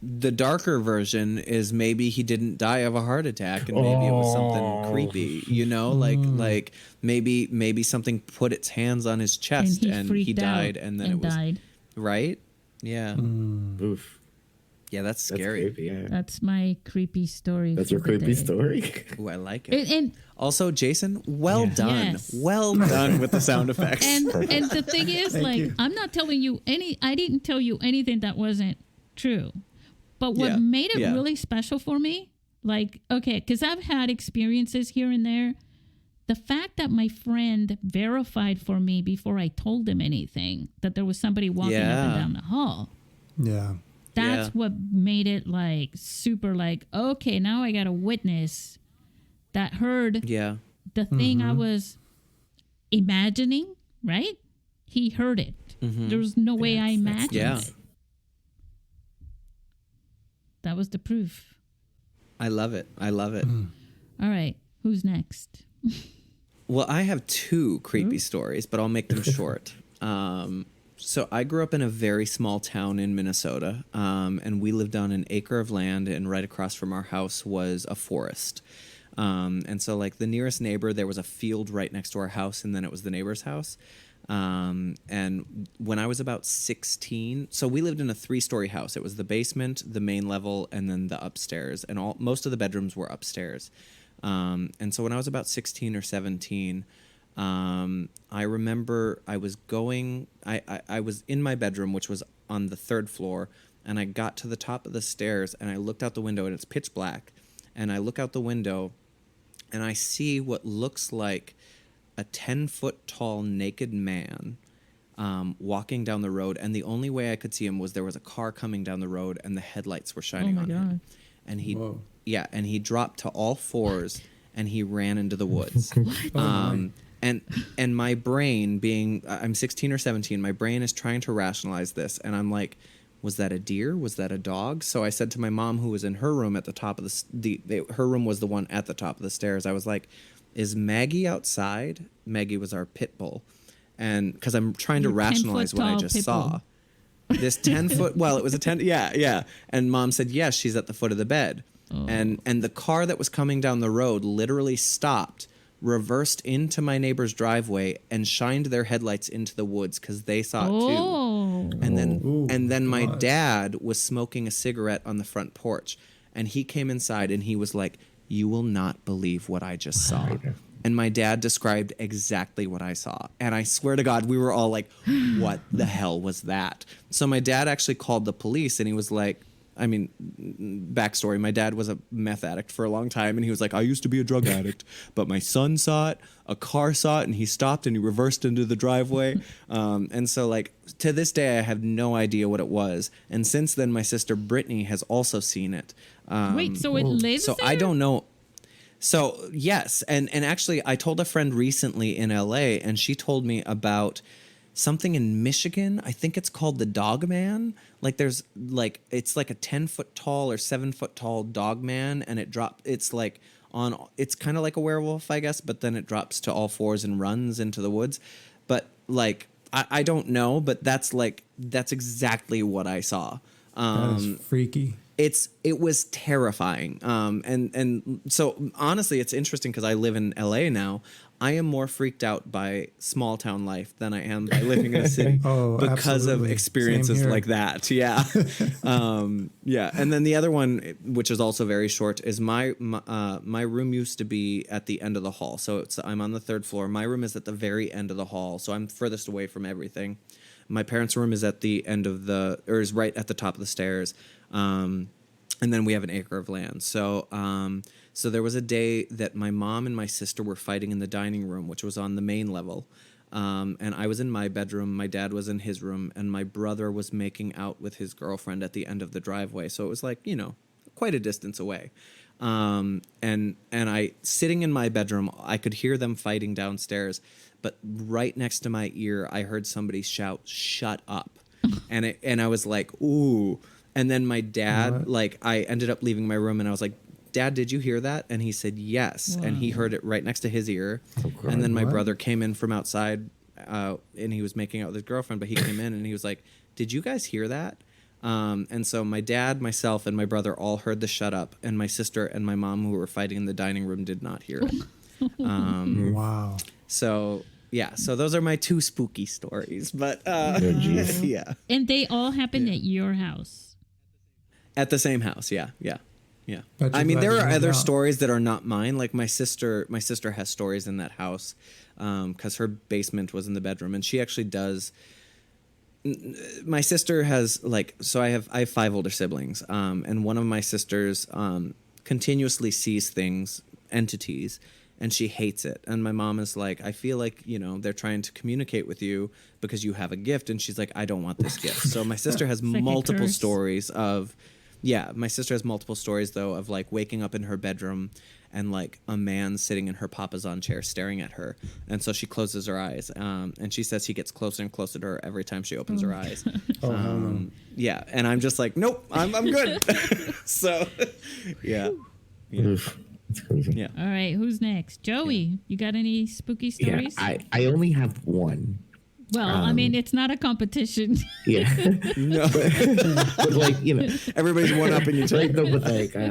the darker version is maybe he didn't die of a heart attack and maybe it was something creepy, like maybe something put its hands on his chest and he died and then it was died. Right? Yeah. Oof. Yeah, that's scary. That's creepy, yeah. That's my creepy story. That's your creepy story. Ooh, I like it. And also, Jason, well done. Yes. Well done with the sound effects. and the thing is, you. I'm not telling you I didn't tell you anything that wasn't true. But what made it really special for me, because I've had experiences here and there, the fact that my friend verified for me before I told him anything that there was somebody walking up and down the hall. Yeah. That's what made it super okay, now I got a witness that heard the thing I was imagining, right? He heard it. There was no way I imagined it. That was the proof. I love it. All right. Who's next? Well, I have two creepy stories, but I'll make them short. So I grew up in a very small town in Minnesota, and we lived on an acre of land, and right across from our house was a forest. And so, the nearest neighbor, there was a field right next to our house, and then it was the neighbor's house. And when I was about 16, so we lived in a 3-story house. It was the basement, the main level, and then the upstairs. And most of the bedrooms were upstairs. And so when I was about 16 or 17, I remember I was in my bedroom, which was on the 3rd floor, and I got to the top of the stairs and I looked out the window, and it's pitch black. And I look out the window and I see what looks like a 10-foot tall naked man walking down the road. And the only way I could see him was there was a car coming down the road and the headlights were shining on him. And he dropped to all fours and he ran into the woods. And my brain, being I'm 16 or 17, my brain is trying to rationalize this, and I'm like, was that a deer? Was that a dog? So I said to my mom, who was in her room at the top of her room was the one at the top of the stairs. I was like, is Maggie outside? Maggie was our pit bull. And because I'm trying to rationalize what I just saw. This 10-foot, well, it was a 10, yeah. And Mom said, yes, she's at the foot of the bed. Oh. And the car that was coming down the road literally stopped, reversed into my neighbor's driveway, and shined their headlights into the woods because they saw it too. And then my dad was smoking a cigarette on the front porch, and he came inside and he was like, "You will not believe what I just saw." And my dad described exactly what I saw. And I swear to God, we were all like, what the hell was that? So my dad actually called the police, and he was like, I mean, backstory, my dad was a meth addict for a long time, and he was like, I used to be a drug addict, but my son saw it, a car saw it, and he stopped and he reversed into the driveway. And so, like, to this day, I have no idea what it was. And since then, my sister Brittany has also seen it. Wait, so it lives there? So I don't know. So, yes. And actually, I told a friend recently in LA, and she told me about something in Michigan. I think it's called the Dog Man. Like there's like, it's like a 10-foot tall or 7-foot tall dog man, and it's kind of like a werewolf, I guess, but then it drops to all fours and runs into the woods. But like, I don't know, but that's exactly what I saw. That is freaky. It was terrifying. And so honestly, it's interesting because I live in LA now. I am more freaked out by small town life than I am by living in a city because absolutely. of experiences like that. Yeah. Yeah. And then the other one, which is also very short, is my room used to be at the end of the hall. So I'm on the 3rd floor. My room is at the very end of the hall. So I'm furthest away from everything. My parents' room is at the end of is right at the top of the stairs. And then we have an acre of land. So there was a day that my mom and my sister were fighting in the dining room, which was on the main level. And I was in my bedroom, my dad was in his room, and my brother was making out with his girlfriend at the end of the driveway. So it was like, quite a distance away. And I, sitting in my bedroom, I could hear them fighting downstairs, but right next to my ear, I heard somebody shout, "Shut up." And I was like, ooh. And then my dad, I ended up leaving my room, and I was like, Dad, did you hear that? And he said yes. Wow. And he heard it right next to his ear. Okay. And then my brother came in from outside, and he was making out with his girlfriend, but he came in and he was like, did you guys hear that? And so my dad, myself, and my brother all heard the shut up, and my sister and my mom, who were fighting in the dining room, did not hear it. Wow. So, yeah. So those are my 2 spooky stories. But, yeah. And they all happened at your house? At the same house, yeah. I mean, there are other stories that are not mine. Like my sister has stories in that house because her basement was in the bedroom, and she actually does. My sister has I have 5 older siblings, and one of my sisters continuously sees entities, and she hates it. And my mom is like, I feel like they're trying to communicate with you because you have a gift, and she's like, I don't want this gift. So my sister has multiple stories of. Yeah, my sister has multiple stories, though, of waking up in her bedroom and a man sitting in her papasan chair staring at her. And so she closes her eyes. And she says he gets closer and closer to her every time she opens her eyes. Yeah, and I'm just like, nope, I'm good. So, yeah. Yeah. All right, who's next? Joey, you got any spooky stories? Yeah, I only have one. Well, I mean, it's not a competition. Yeah. No. But everybody's one up in each other.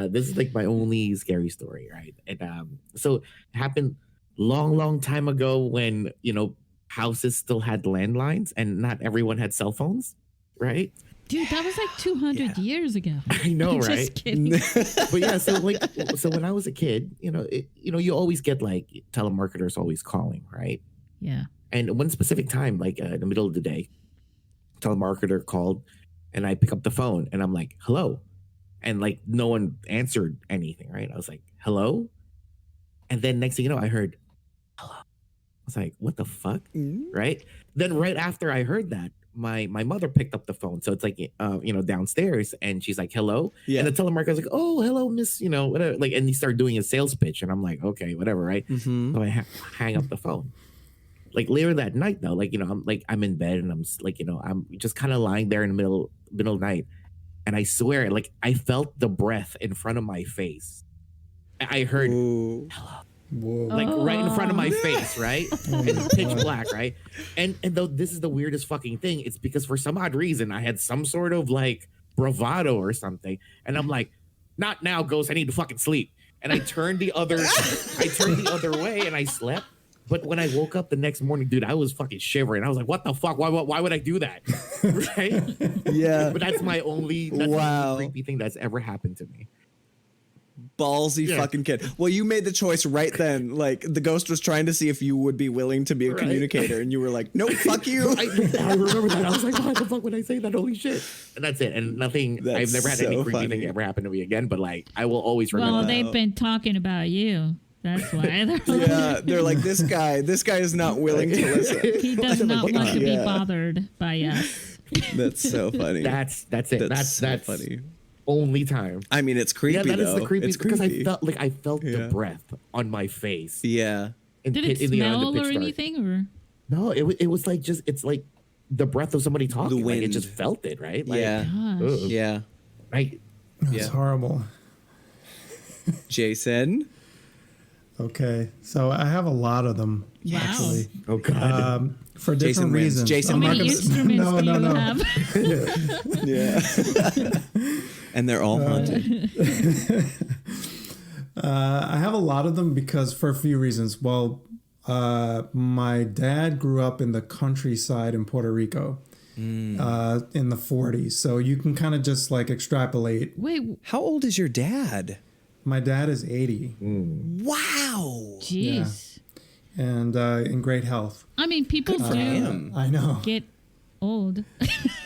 This is my only scary story, right? And so it happened long time ago when, houses still had landlines and not everyone had cell phones, right? Dude, that was like 200 years ago. I know, right? Just kidding. But yeah, so when I was a kid, you always get like telemarketers always calling, right? Yeah. And one specific time, like in the middle of the day, telemarketer called, and I pick up the phone, and I'm like, "Hello," and like no one answered anything, right? I was like, "Hello," and then next thing you know, I heard, "Hello." I was like, "What the fuck?" Right? Then right after I heard that, my mother picked up the phone, so it's like downstairs, and she's like, "Hello," and the telemarketer's like, "Oh, hello, miss," whatever, like, and he started doing a sales pitch, and I'm like, "Okay, whatever," right? So I hang up the phone. Like later that night, though, I'm in bed, and I'm like, I'm just kind of lying there in the middle of the night, and I swear, like, I felt the breath in front of my face. I heard, "Hello." Whoa. Like right in front of my face, right? And it's pitch black, right? And though this is the weirdest fucking thing, it's because for some odd reason I had some sort of like bravado or something, and I'm like, "Not now, ghost. I need to fucking sleep." And I turned the other way, and I slept. But when I woke up the next morning, dude, I was fucking shivering. I was like, "What the fuck? Why would I do that?" Right? Yeah. But that's my only the only creepy thing that's ever happened to me. Ballsy fucking kid. Well, you made the choice right then. Like, the ghost was trying to see if you would be willing to be a communicator, and you were like, "Nope, fuck you." I remember that. I was like, "Why the fuck would I say that? Holy shit!" And that's it. And nothing. I've never had any creepy thing ever happen to me again. But like, I will always remember. Well, they've been talking about you. That's why. They're like, this guy is not willing to listen. He does not want to be bothered by us. That's so funny. That's it. That's so funny. Only time. I mean, it's creepy. Yeah, that is the creepy it's because creepy. I felt the breath on my face. Yeah. Did it smell or anything, or no? It was like it's like the breath of somebody talking. The wind. Like, it just felt it, right? Like, Yeah. Right. It's horrible. Jason. Okay, so I have a lot of them. Wow. Actually. Oh God. For different reasons. Jason how many instruments do you have? Yeah. And they're all haunted. I have a lot of them because for a few reasons. Well, my dad grew up in the countryside in Puerto Rico in the 40s. So you can kind of just like extrapolate. Wait, How old is your dad? My dad is 80. Wow. jeez. Yeah. And in great health. I mean, people do him. I know. get old.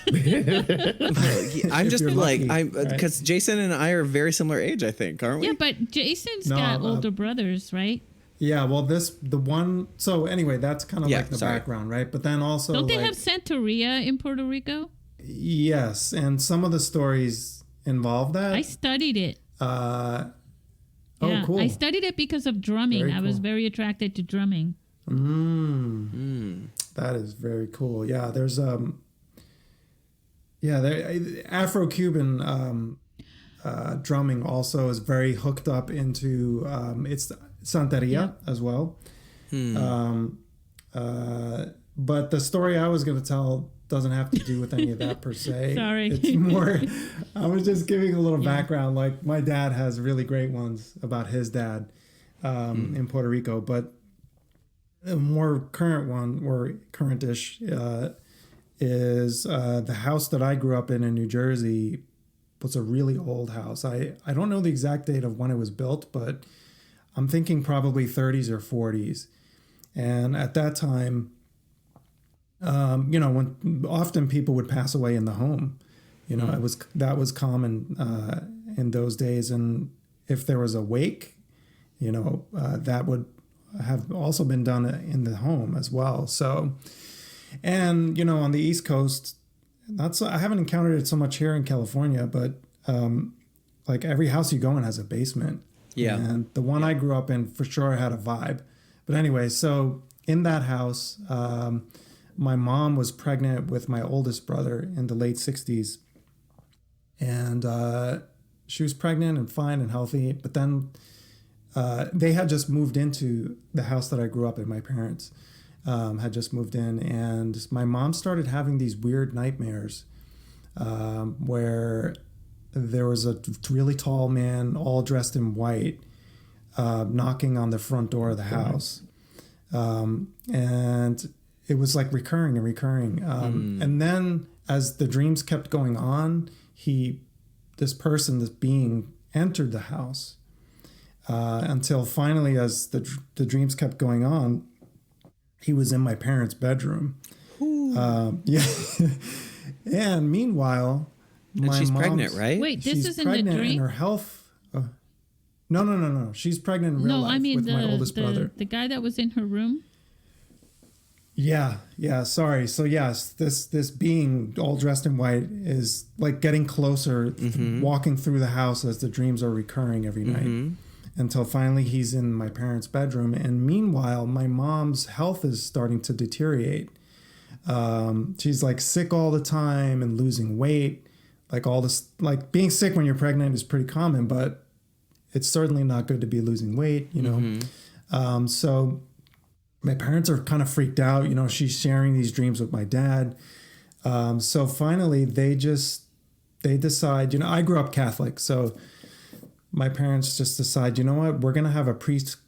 I'm just you're like, lucky, because Jason and I are very similar age, I think, aren't we? Yeah, but Jason's No, got older brothers, right? Yeah, well, so anyway, that's kind of like the background, right? But then also, Don't they have Santeria in Puerto Rico? Yes, and some of the stories involve that. I studied it. Oh, cool. I studied it because of drumming. Very I was cool. very attracted to drumming. That is very cool. Yeah, there's Afro-Cuban drumming also is very hooked up into it's Santeria as well. But the story I was going to tell doesn't have to do with any of that per se. Sorry. It's more, I was just giving a little background. Like my dad has really great ones about his dad in Puerto Rico, but a more current one, or current-ish, is the house that I grew up in New Jersey was a really old house. I don't know the exact date of when it was built, but I'm thinking probably 30s or 40s. And at that time, when often people would pass away in the home, that was common in those days. And if there was a wake, that would have also been done in the home as well. So, and on the East Coast, I haven't encountered it so much here in California, but like every house you go in has a basement. Yeah. And the one I grew up in for sure had a vibe. But anyway, so in that house, my mom was pregnant with my oldest brother in the late 60s. And she was pregnant and fine and healthy. But then they had just moved into the house that I grew up in. My parents had just moved in. And my mom started having these weird nightmares where there was a really tall man all dressed in white knocking on the front door of the house. And it was like recurring and recurring. And then as the dreams kept going on, this being entered the house until finally, as the dreams kept going on, he was in my parents' bedroom. Yeah. And meanwhile, and she's pregnant, right? Wait, this is in the pregnant dream? and her health. No. She's pregnant in real life with my oldest brother. The guy that was in her room? Yeah. Sorry. So yes, this being all dressed in white is like getting closer, walking through the house as the dreams are recurring every night, until finally he's in my parents' bedroom. And meanwhile, my mom's health is starting to deteriorate. She's like sick all the time and losing weight. Like all this, like being sick when you're pregnant is pretty common, but it's certainly not good to be losing weight, you know? So my parents are kind of freaked out. You know, she's sharing these dreams with my dad. So finally they decide, you know, I grew up Catholic. So my parents just decide, you know what, we're going to have a priest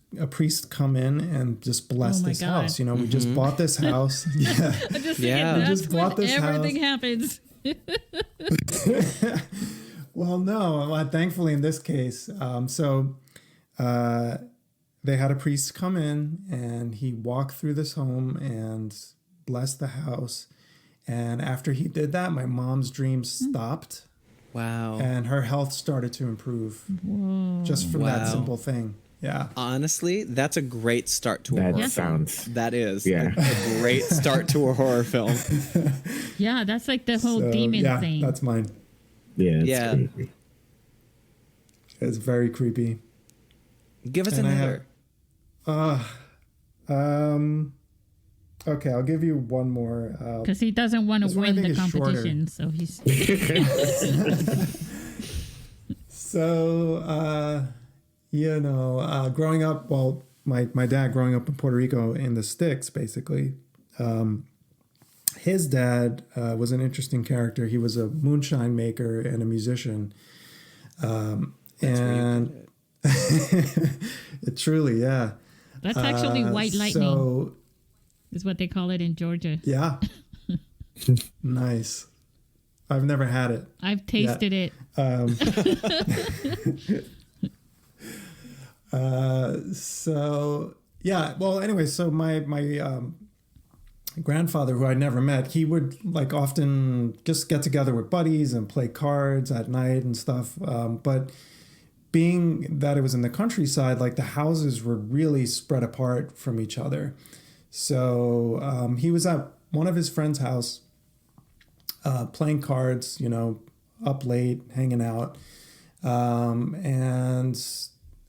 come in and just bless this house. You know, we just bought this house. Yeah. We just bought this everything house. happens. Well, no, thankfully in this case. They had a priest come in and he walked through this home and blessed the house. And after he did that, my mom's dreams stopped. Wow. And her health started to improve. Whoa. Just from that simple thing. Yeah. Honestly, that's a great start to a horror film. That is a great start to a horror film. Yeah, that's like the whole demon thing. That's mine. Yeah, it's creepy. It's very creepy. Give us another. Okay, I'll give you one more. Because he doesn't want to win the competition, so he's. So, you know, growing up, well, my dad growing up in Puerto Rico in the sticks, basically, his dad was an interesting character. He was a moonshine maker and a musician. And it truly, yeah. That's actually white lightning, is what they call it in Georgia. Yeah. Nice. I've never had it. I've tasted it. So yeah, well, anyway, so my grandfather, who I'd never met, he would like often just get together with buddies and play cards at night and stuff. But being that it was in the countryside, like the houses were really spread apart from each other. So he was at one of his friend's house playing cards, you know, up late, hanging out, and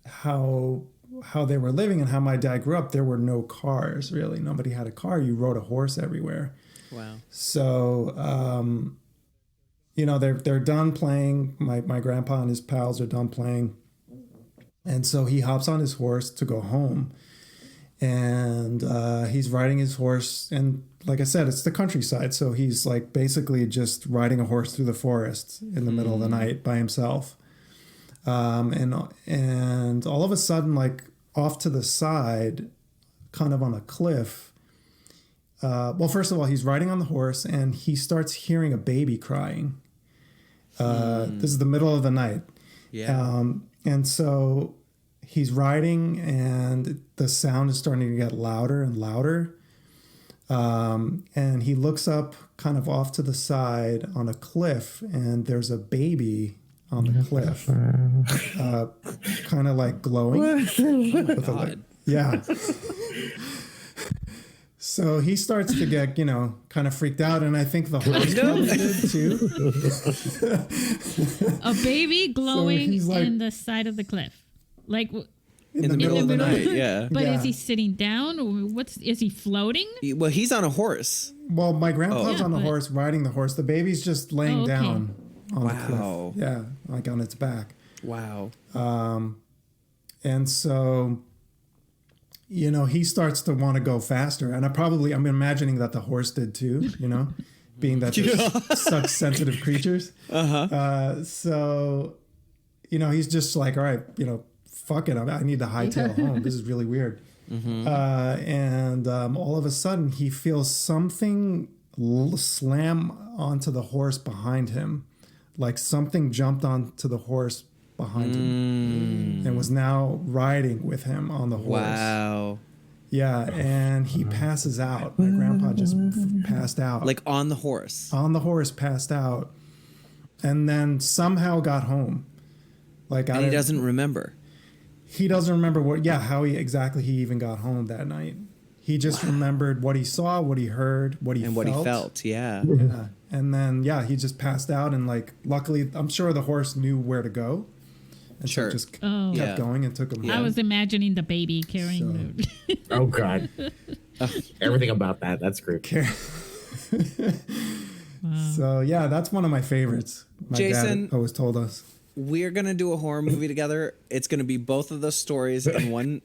how they were living and how my dad grew up, there were no cars, really. Nobody had a car. You rode a horse everywhere. Wow. So, you know, they're done playing. My grandpa and his pals are done playing. And so he hops on his horse to go home. And he's riding his horse. And like I said, it's the countryside. So he's like basically just riding a horse through the forest in the middle of the night by himself. And all of a sudden, like off to the side, kind of on a cliff. Well, first of all, he's riding on the horse and he starts hearing a baby crying. This is the middle of the night. Yeah. And so he's riding and the sound is starting to get louder and louder. And he looks up kind of off to the side on a cliff and there's a baby on the cliff, kind of like glowing. Yeah. So he starts to get, you know, kind of freaked out, and I think the horse did too. A baby glowing so like, in the side of the cliff, like in the middle of the night. Yeah. But yeah. Is he sitting down, or is he floating? Well, he's on a horse. Well, my grandpa's on the horse, riding the horse. The baby's just laying down on the cliff. Yeah, like on its back. Wow. And so, you know, he starts to want to go faster. And I'm imagining that the horse did too, you know, being that they're such sensitive creatures. So, you know, he's just like, all right, you know, fuck it. I need to hightail home. This is really weird. and all of a sudden he feels something slam onto the horse behind him, like something jumped onto the horse behind him and was now riding with him on the horse. Wow. Yeah, and he passes out. My grandpa just passed out. Like on the horse. On the horse, passed out, and then somehow got home. Like, And he doesn't remember. He doesn't remember how he even got home that night. He just remembered what he saw, what he heard, what he felt. And what he felt, yeah. And then, he just passed out, and like, luckily, I'm sure the horse knew where to go. And so it just kept going and took him home. I was imagining the baby carrying the... Oh, God. Everything about that's great. So, that's one of my favorites. My Jason, dad always told us. We're gonna do a horror movie together. It's gonna be both of those stories in one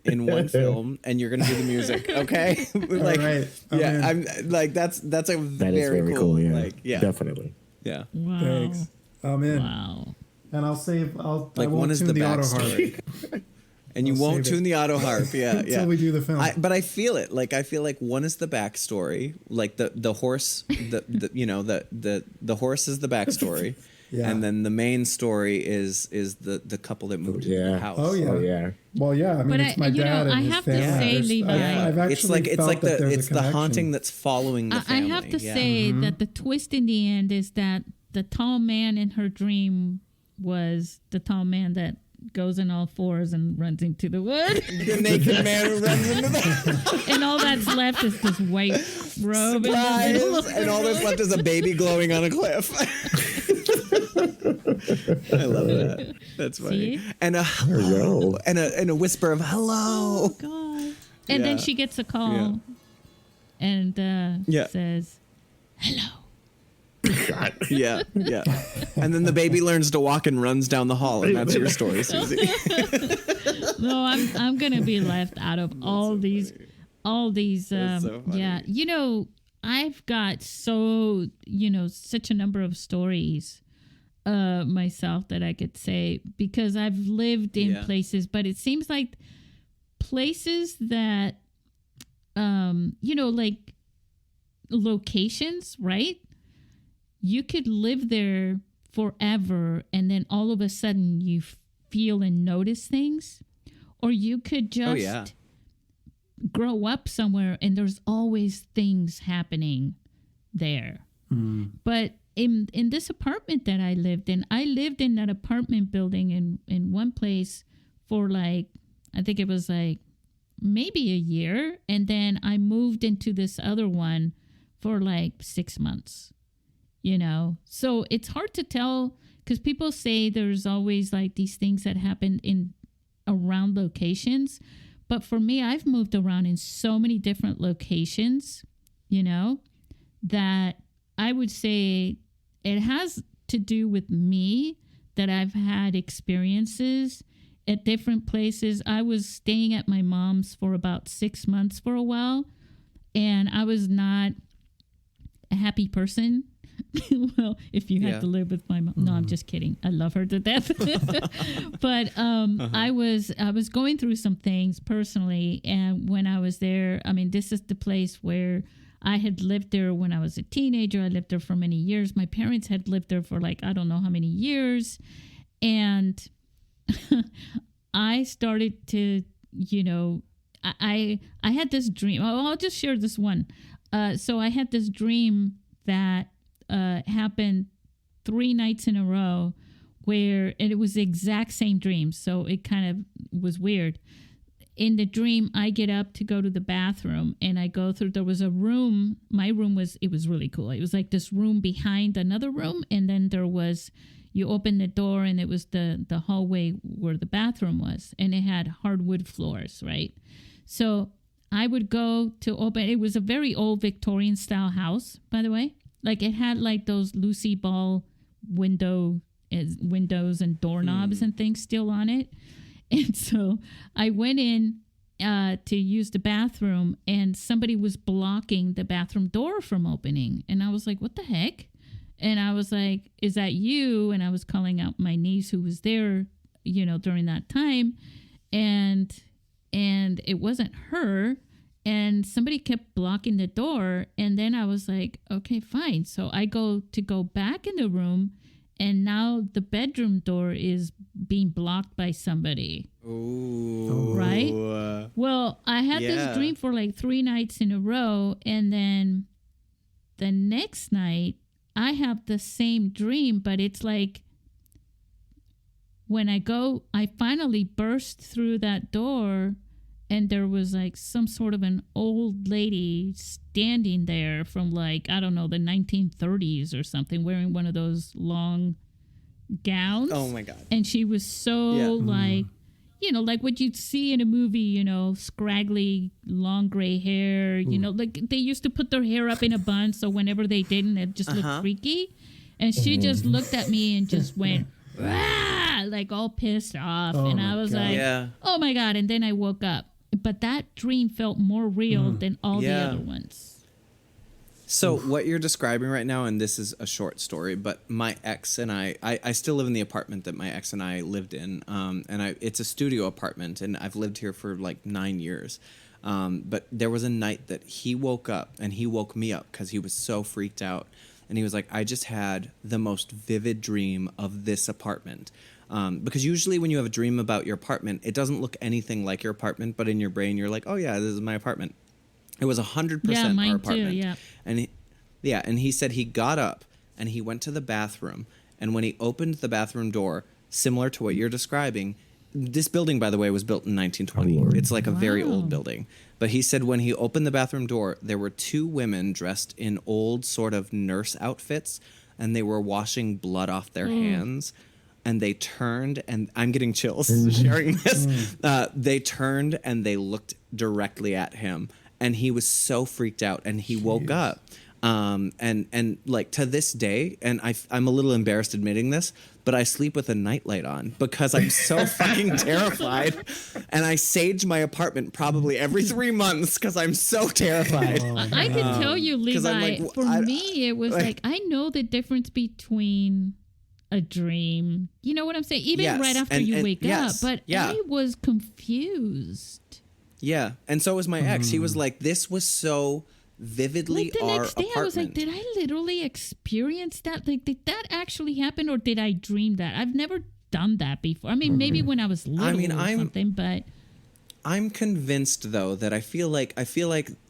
film, and you're gonna do the music. Okay? Like, all right. I'm like that's a very cool. Yeah, like, definitely. Yeah. Wow. Thanks. I'm in. Wow. And I'll save. I Like, won't one is tune the auto backstory. harp And you I'll won't save tune the auto harp, until we do the film. But I feel it. Like, I feel like one is the backstory, like the horse, the horse is the backstory, and then the main story is the couple that moved into the house. Oh yeah. Well, yeah. I mean, it's my dad and I his have to family. say, Levi, I've actually it's like that there's it's a the connection. haunting that's following the I family. have to say that the twist in the end is that the tall man in her dream was the tall man that goes in all fours and runs into the wood. The naked man who runs into the And all that's left is this white robe. In the middle of and all that's left is a baby glowing on a cliff. I love that. That's funny. See? And a hello, and a whisper of hello. Oh, God. And then she gets a call and says, hello. Yeah. And then the baby learns to walk and runs down the hall, and that's your story, Susie. No, I'm gonna be left out of all these. That's so funny. You know, I've got such a number of stories myself that I could say, because I've lived in places, but it seems like places that like locations, right? You could live there forever, and then all of a sudden you feel and notice things. Or you could just grow up somewhere and there's always things happening there. But in this apartment that I lived in that apartment building in one place for like, I think it was like maybe a year. And then I moved into this other one for like 6 months. So it's hard to tell, because people say there's always like these things that happen in around locations. But for me, I've moved around in so many different locations, that I would say it has to do with me, that I've had experiences at different places. I was staying at my mom's for about 6 months for a while, and I was not a happy person. Well, if you had to live with my mom. No, I'm just kidding. I love her to death. But I was going through some things personally, and when I was there, I mean, this is the place where I had lived there when I was a teenager. I lived there for many years. My parents had lived there for like, I don't know how many years. And I started to, I had this dream. I'll just share this one. So I had this dream that happened 3 nights in a row, and it was the exact same dream. So it kind of was weird. In the dream, I get up to go to the bathroom, and I go through, there was a room. My room it was really cool. It was like this room behind another room. And then you open the door, and it was the hallway where the bathroom was, and it had hardwood floors, right? So I would go to open, it was a very old Victorian style house, by the way. Like, it had like those Lucy Ball windows and doorknobs and things still on it. And so I went in to use the bathroom, and somebody was blocking the bathroom door from opening. And I was like, what the heck? And I was like, is that you? And I was calling out my niece who was there, during that time. And and it wasn't her. And somebody kept blocking the door. And then I was like, okay, fine. So I go back in the room, and now the bedroom door is being blocked by somebody. Ooh. Right? Well, I had this dream for like 3 nights in a row. And then the next night, I have the same dream, but it's like when I finally burst through that door, and there was like some sort of an old lady standing there from like, I don't know, the 1930s or something, wearing one of those long gowns. Oh my God. And she was so like, like what you'd see in a movie, scraggly, long gray hair, like they used to put their hair up in a bun. So whenever they didn't, it just looked freaky. And she just looked at me and just went, "Rah!" like all pissed off. And I was like, oh my God. And then I woke up. But that dream felt more real than all the other ones. So what you're describing right now, and this is a short story, but my ex and I still live in the apartment that my ex and I lived in. It's a studio apartment, and I've lived here for like 9 years. But there was a night that he woke up, and he woke me up because he was so freaked out. And he was like, I just had the most vivid dream of this apartment. Because usually when you have a dream about your apartment, it doesn't look anything like your apartment, but in your brain, you're like, oh yeah, this is my apartment. It was 100% mine our apartment. too, yeah. And he said he got up and he went to the bathroom. And when he opened the bathroom door, similar to what you're describing, this building, by the way, was built in 1920. It's like a very old building. But he said when he opened the bathroom door, there were 2 women dressed in old sort of nurse outfits, and they were washing blood off their hands. And they turned, and I'm getting chills sharing this. They turned and they looked directly at him, and he was so freaked out, and he woke up. And like to this day, and I'm a little embarrassed admitting this, but I sleep with a nightlight on because I'm so fucking terrified, and I sage my apartment probably every 3 months because I'm so terrified. I can tell you, Levi, for me, it was like I know the difference between a dream, you know what I'm saying? Even right after you wake up, but I was confused. Yeah, and so was my ex. He was like, "This was so vividly like the our next day, apartment." I was like, "Did I literally experience that? Like, did that actually happen, or did I dream that? I've never done that before. I mean, maybe when I was little or something, but." I'm convinced though that I feel like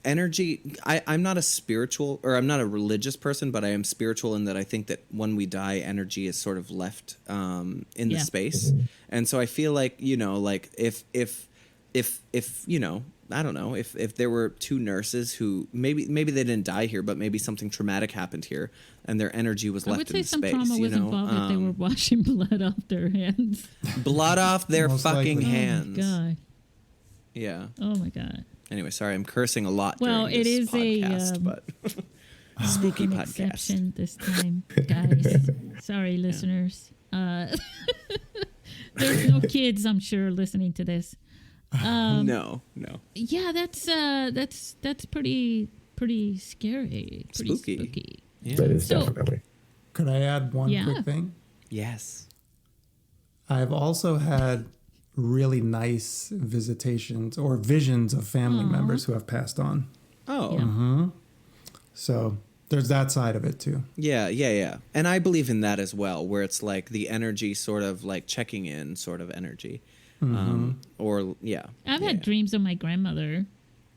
energy. I'm not a spiritual or I'm not a religious person, but I am spiritual in that I think that when we die, energy is sort of left in the space, and so I feel like like if I don't know if there were 2 nurses who maybe they didn't die here, but maybe something traumatic happened here, and their energy was left in space. I would say some trauma was involved if they were washing blood off their hands. Blood off their fucking hands. Oh my God. Yeah. Oh my God. Anyway, sorry, I'm cursing a lot. Well, during this podcast, but spooky podcast. Exception this time, guys. Sorry, listeners. There's no kids, I'm sure, listening to this. No. Yeah, that's pretty scary. Pretty spooky. Yeah. That is definitely. Could I add one quick thing? Yes. I've also had really nice visitations or visions of family members who have passed on. Oh. Yeah. So there's that side of it too. Yeah. And I believe in that as well, where it's like the energy sort of like checking in sort of energy. I've had dreams of my grandmother.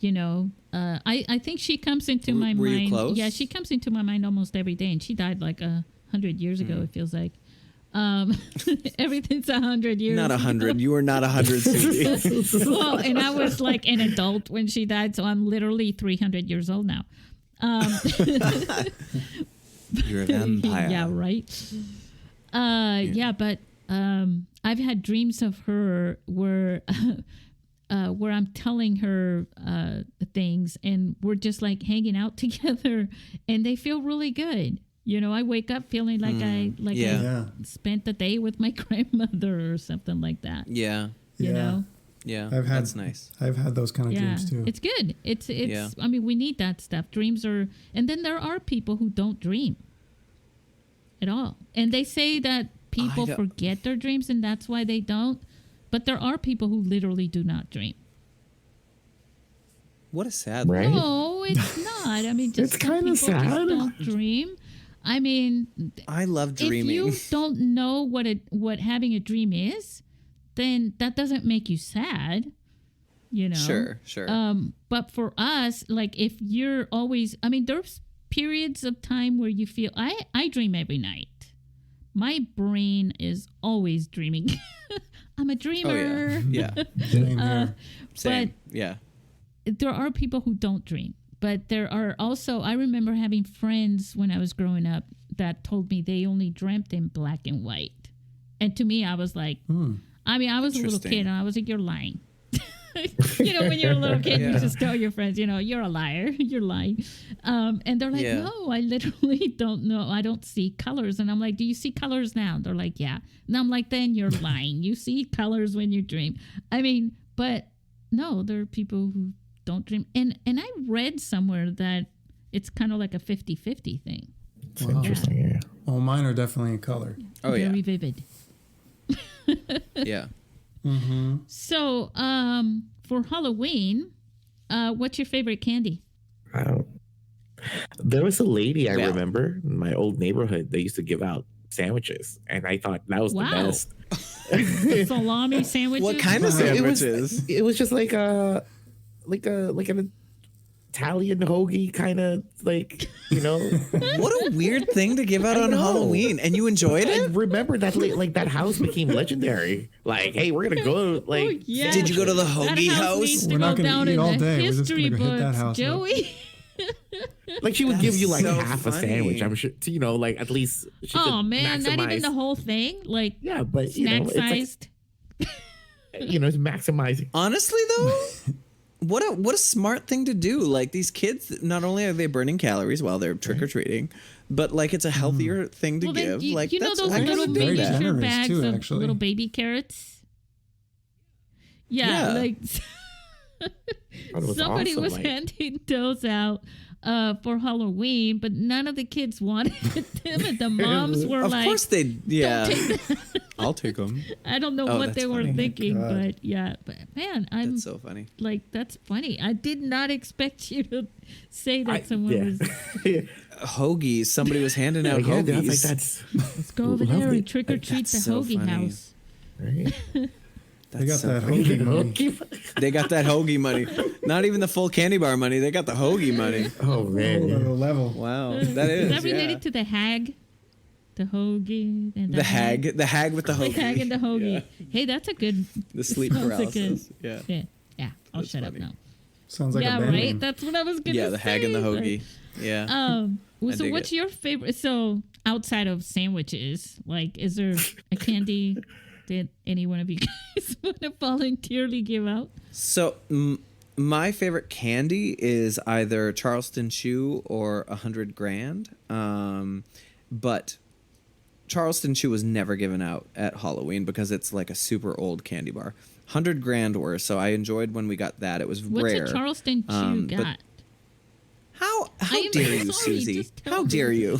I think she comes into my mind. Were you close? Yeah, she comes into my mind almost every day, and she died like 100 years ago, it feels like. Everything's 100 years. Not 100. You were not 100, Susie. Well, and I was like an adult when she died, so I'm literally 300 years old now. You're a vampire. Yeah, right. But I've had dreams of her where I'm telling her things, and we're just like hanging out together, and they feel really good. I wake up feeling like I spent the day with my grandmother or something like that. Yeah. You know? Yeah. That's nice. I've had those kind of dreams too. It's good. It's I mean, we need that stuff. Dreams are, and then there are people who don't dream at all. And they say that people forget their dreams and that's why they don't. But there are people who literally do not dream. What a sad Right? No, it's not. I mean, just It's some kinda people just sad. don't dream. I mean, I love dreaming. if you don't know what having a dream is, then that doesn't make you sad. You know. Sure. But for us, like if you're always, I mean, there's periods of time where you feel I dream every night. My brain is always dreaming. I'm a dreamer. Oh, yeah. Same here. Same. Yeah. There are people who don't dream, but there are also, I remember having friends when I was growing up that told me they only dreamt in black and white. And to me, I was like, I mean, I was a little Interesting. kid and I was like, you're lying. You know, when you're a little kid, you Yeah. just tell your friends, you know, you're a liar, you're lying. And they're like, Yeah. no, I literally don't know. I don't see colors. And I'm like, do you see colors now? They're like, yeah. And I'm like, then you're lying. You see colors when you dream. I mean, but no, there are people who don't dream. And I read somewhere that it's kind of like a 50-50 thing. It's interesting. Yeah. Well, mine are definitely in color. Oh, Very yeah. vivid. Yeah. So, for Halloween, what's your favorite candy? I don't. There was a lady I Yeah. remember in my old neighborhood that used to give out sandwiches, and I thought that was Wow. the best. Salami sandwiches? What kind of sandwiches? It was just like an Italian hoagie kind of like, you know. What a weird thing to give out I on know. Halloween. And you enjoyed I it? remember that like that house became legendary. Like, hey, we're gonna go. Like, Oh, yeah. Did you go to the That hoagie house house? needs to We're go not gonna down eat in all the day. We're just history gonna hit that books, house up. Joey. like she would That's give you like so half a funny. sandwich. I'm sure, you know, like at least. She Oh could man, not even maximize- the whole thing, like Yeah, but you snack know, it's like, sized. you know, it's maximizing. Honestly, though, what a smart thing to do. Like, these kids, not only are they burning calories while they're trick-or-treating, but like it's a healthier thing to Well, then give. you, Like, you know that's those I little kinda dig very that. miniature generous, bags too, of actually. little baby carrots. Yeah, Yeah. like Thought it was somebody awesome, was like- handing those out for Halloween, but none of the kids wanted them, and the moms were Of like, course they, yeah. "Don't take that." I'll take them. I don't know Oh, what that's they were funny. thinking, God. but yeah, but man, I'm That's so funny. like, that's funny. I did not expect you to say that I- someone yeah. was, Hoagies. Somebody was handing out Like, yeah, I hoagies. was like, that's let's go over there Lovely. and trick or treat the That's so hoagie funny. house. right. They got so that funny. hoagie money. They got that hoagie money. Not even the full candy bar money. They got the hoagie money. Oh Whole man. other level. Wow, that is. Is that related yeah. to the hag? The hoagie and the hag with the The hoagie. hag and the hoagie. Hey, that's a good. The sleep sounds like paralysis. a- Yeah. Yeah. I'll That's shut funny. up now. Sounds like yeah, a band right. name. That's what I was gonna say. Yeah, the hag and the but- hoagie. Yeah. So dig what's it. your favorite? So outside of sandwiches, like, is there a candy that any one of you guys want to voluntarily give out? So my favorite candy is either Charleston Chew or 100 Grand. But Charleston Chew was never given out at Halloween because it's like a super old candy bar. 100 Grand were, so I enjoyed when we got that. It was What's rare. a Charleston Chew but got? How am dare you, sorry, Susie? just tell How me. dare you?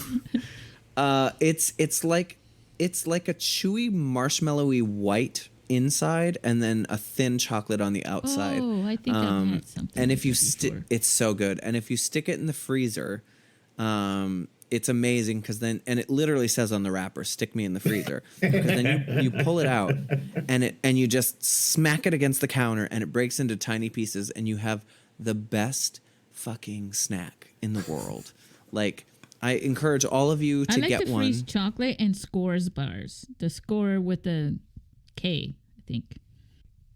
It's like a chewy marshmallowy white inside and then a thin chocolate on the outside. Oh, I think I've had something. And like if you that stick, before. it's so good. And if you stick it in the freezer, it's amazing because then, and it literally says on the wrapper, "Stick me in the freezer." Because then you pull it out, and you just smack it against the counter, and it breaks into tiny pieces, and you have the best fucking snack in the world. Like, I encourage all of you I to like get to one. freeze chocolate and Scores bars. The Score with the K, I think.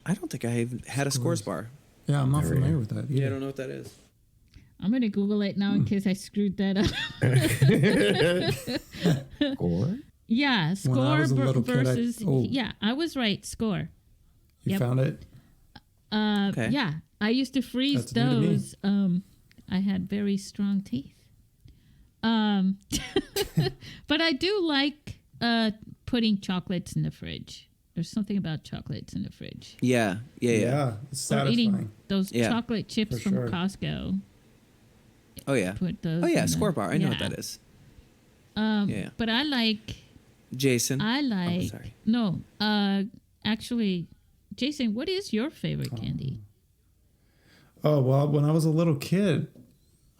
I don't think I've had a Scores bar. Yeah, I'm not familiar with that. Yeah, I Either. don't know what that is. I'm gonna Google it now in case I screwed that up. Or Yeah, When I Score was a little kid, versus. oh. Yeah, I was right. Score. You Yep. found it? Okay. Yeah, I used to freeze That's new to me. those. I had very strong teeth. But I do like putting chocolates in the fridge. There's something about chocolates in the fridge. Yeah. It's Or eating satisfying. those Yeah. chocolate chips For from sure. Costco. Oh yeah. Put those. Oh yeah, in the- Score bar. I know what yeah. that is. Yeah. But I like. Jason. I like. sorry. No. Actually, Jason, what is your favorite candy? Oh, well, when I was a little kid,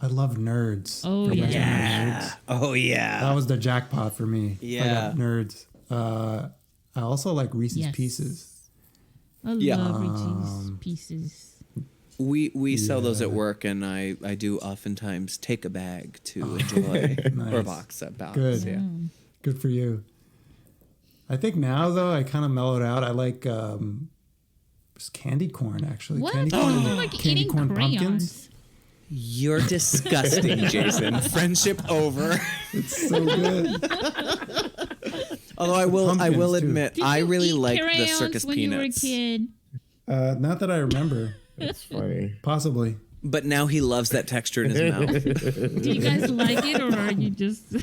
I loved Nerds. Oh, The yeah. original Yeah. Nerds. Oh yeah. That was the jackpot for me. Yeah. I got Nerds. I also like Reese's Yes. Pieces. I Yeah. love Reese's Pieces. We sell those at Yeah. work, and I do oftentimes take a bag to enjoy or a Nice. box. Good. Yeah. Good for you. I think now, though, I kind of mellowed out. I like just candy corn, actually. What? Candy Oh, corn, you're like candy eating corn crayons. pumpkins. You're disgusting, Jason. Friendship over. It's so good. Although I will Pumpkins, too. admit, Did I you really eat like the crayons circus when peanuts. you were a kid? Not that I remember. That's funny. Possibly. But now he loves that texture in his mouth. Do you guys like it, or are you just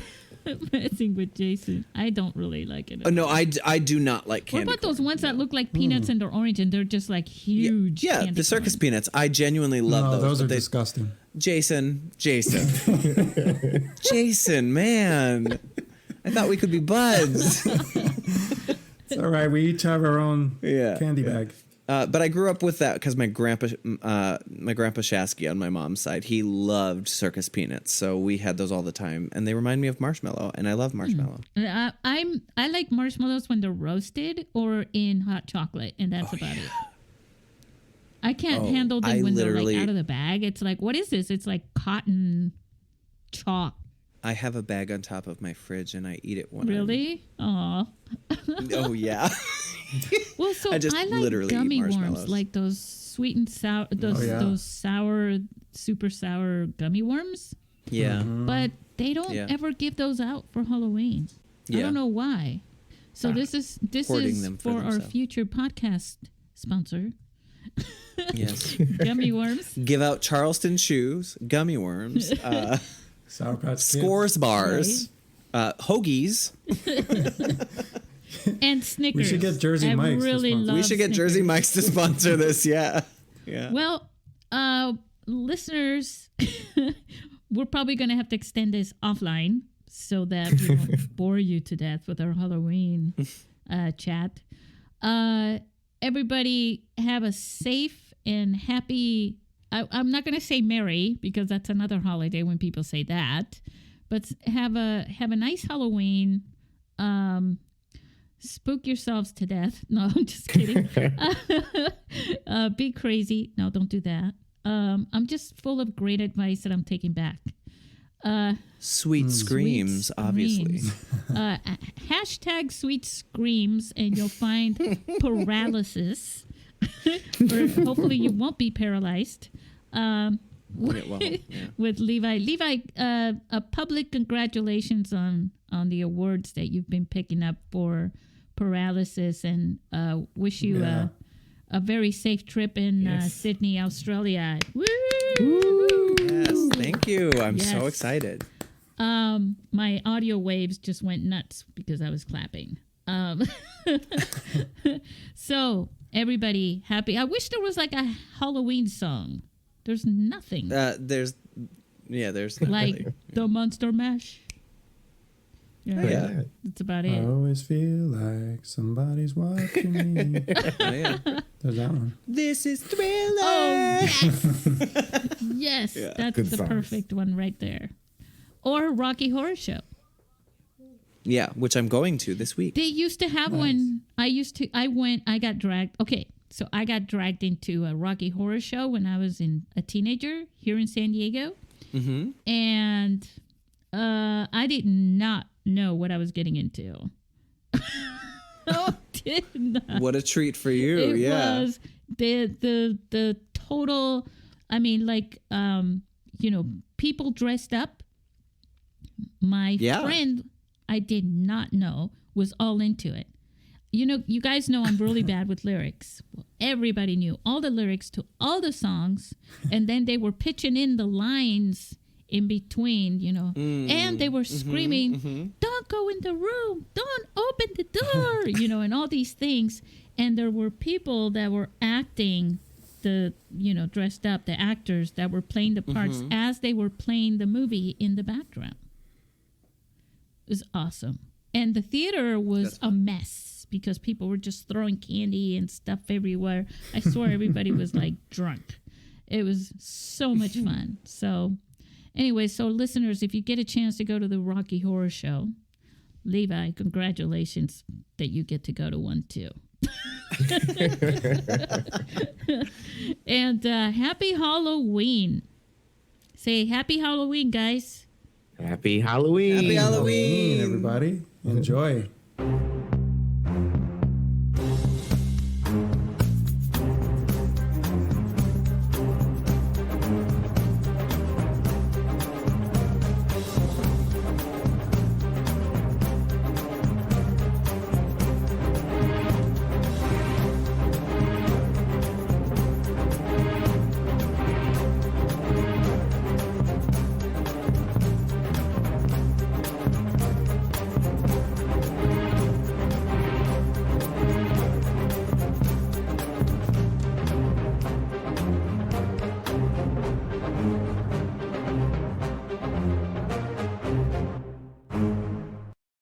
messing with Jason? I don't really like it. Oh, no, I do not like What candy about corn. those ones that look like peanuts and they're orange and they're just like huge? Yeah, candy the circus corn? peanuts. I genuinely love No, those. those but are they- disgusting. Jason, Jason, man. I thought we could be buds. It's all right. We each have our own Yeah, candy yeah. bag. But I grew up with that because my grandpa Shasky on my mom's side, he loved circus peanuts, so we had those all the time, and they remind me of marshmallow, and I love marshmallow. I like marshmallows when they're roasted or in hot chocolate, and that's about it. I can't handle them I when they're like literally- out of the bag. It's like, what is this? It's like cotton chalk. I have a bag on top of my fridge, and I eat it when Really? Aw. Oh yeah. Well, so I I, just like literally eat gummy worms, marshmallows. like those sweet and sour, those Oh, yeah. those sour, super sour gummy worms. Yeah. But they don't Yeah. ever give those out for Halloween. I Yeah. don't know why. So this hoarding is them for for our themselves. future podcast sponsor, Yes. gummy worms. Give out Charleston shoes, gummy worms, Sour Patch Kids. Scores bars, hoagies. And Snickers. We should get Jersey I Mike's to really sponsor. love We should get Jersey Snickers. Mike's to sponsor this. Yeah. Yeah. Well, listeners, we're probably going to have to extend this offline so that we won't bore you to death with our Halloween chat. Everybody have a safe and happy. I'm not going to say merry because that's another holiday when people say that, but have a nice Halloween. Spook yourselves to death. No, I'm just kidding. Be crazy. No, don't do that. I'm just full of great advice that I'm taking back. Sweet screams, obviously. Hashtag sweet screams, and you'll find paralysis. Or hopefully you won't be paralyzed. With Levi. Levi, a public congratulations on the awards that you've been picking up for Paralysis, and wish you a very safe trip in Sydney, Australia. Woo! Yes, thank you. I'm so Yes. excited. My audio waves just went nuts because I was clapping. So everybody happy. I wish there was like a Halloween song. There's nothing. There's not Like really. the Monster Mash. Yeah. That's about I it. always feel like somebody's watching me. Oh, yeah. There's that one. This is Thriller. Oh, yes. Yes, that's Good the songs. perfect one right there. Or Rocky Horror Show. Yeah, which I'm going to this week. They used to have one. I got dragged. Okay, so I got dragged into a Rocky Horror Show when I was a teenager here in San Diego. Mm-hmm. And I did not know what I was getting into. I did not. What a treat for you. It Yeah. was the total. I mean, like people dressed up. My friend, I did not know, was all into it. You guys know I'm really bad with lyrics. Well, everybody knew all the lyrics to all the songs, and then they were pitching in the lines in between, and they were screaming, "Don't go in the room, don't open the door," and all these things. And there were people that were acting dressed up, the actors that were playing the parts as they were playing the movie in the background. It was awesome. And the theater was a mess because people were just throwing candy and stuff everywhere. I swear everybody was like drunk. It was so much fun. So anyway, so listeners, if you get a chance to go to the Rocky Horror Show, Levi, congratulations that you get to go to one too. And happy Halloween. Say happy Halloween, guys. Happy Halloween. Happy Halloween, everybody. Enjoy.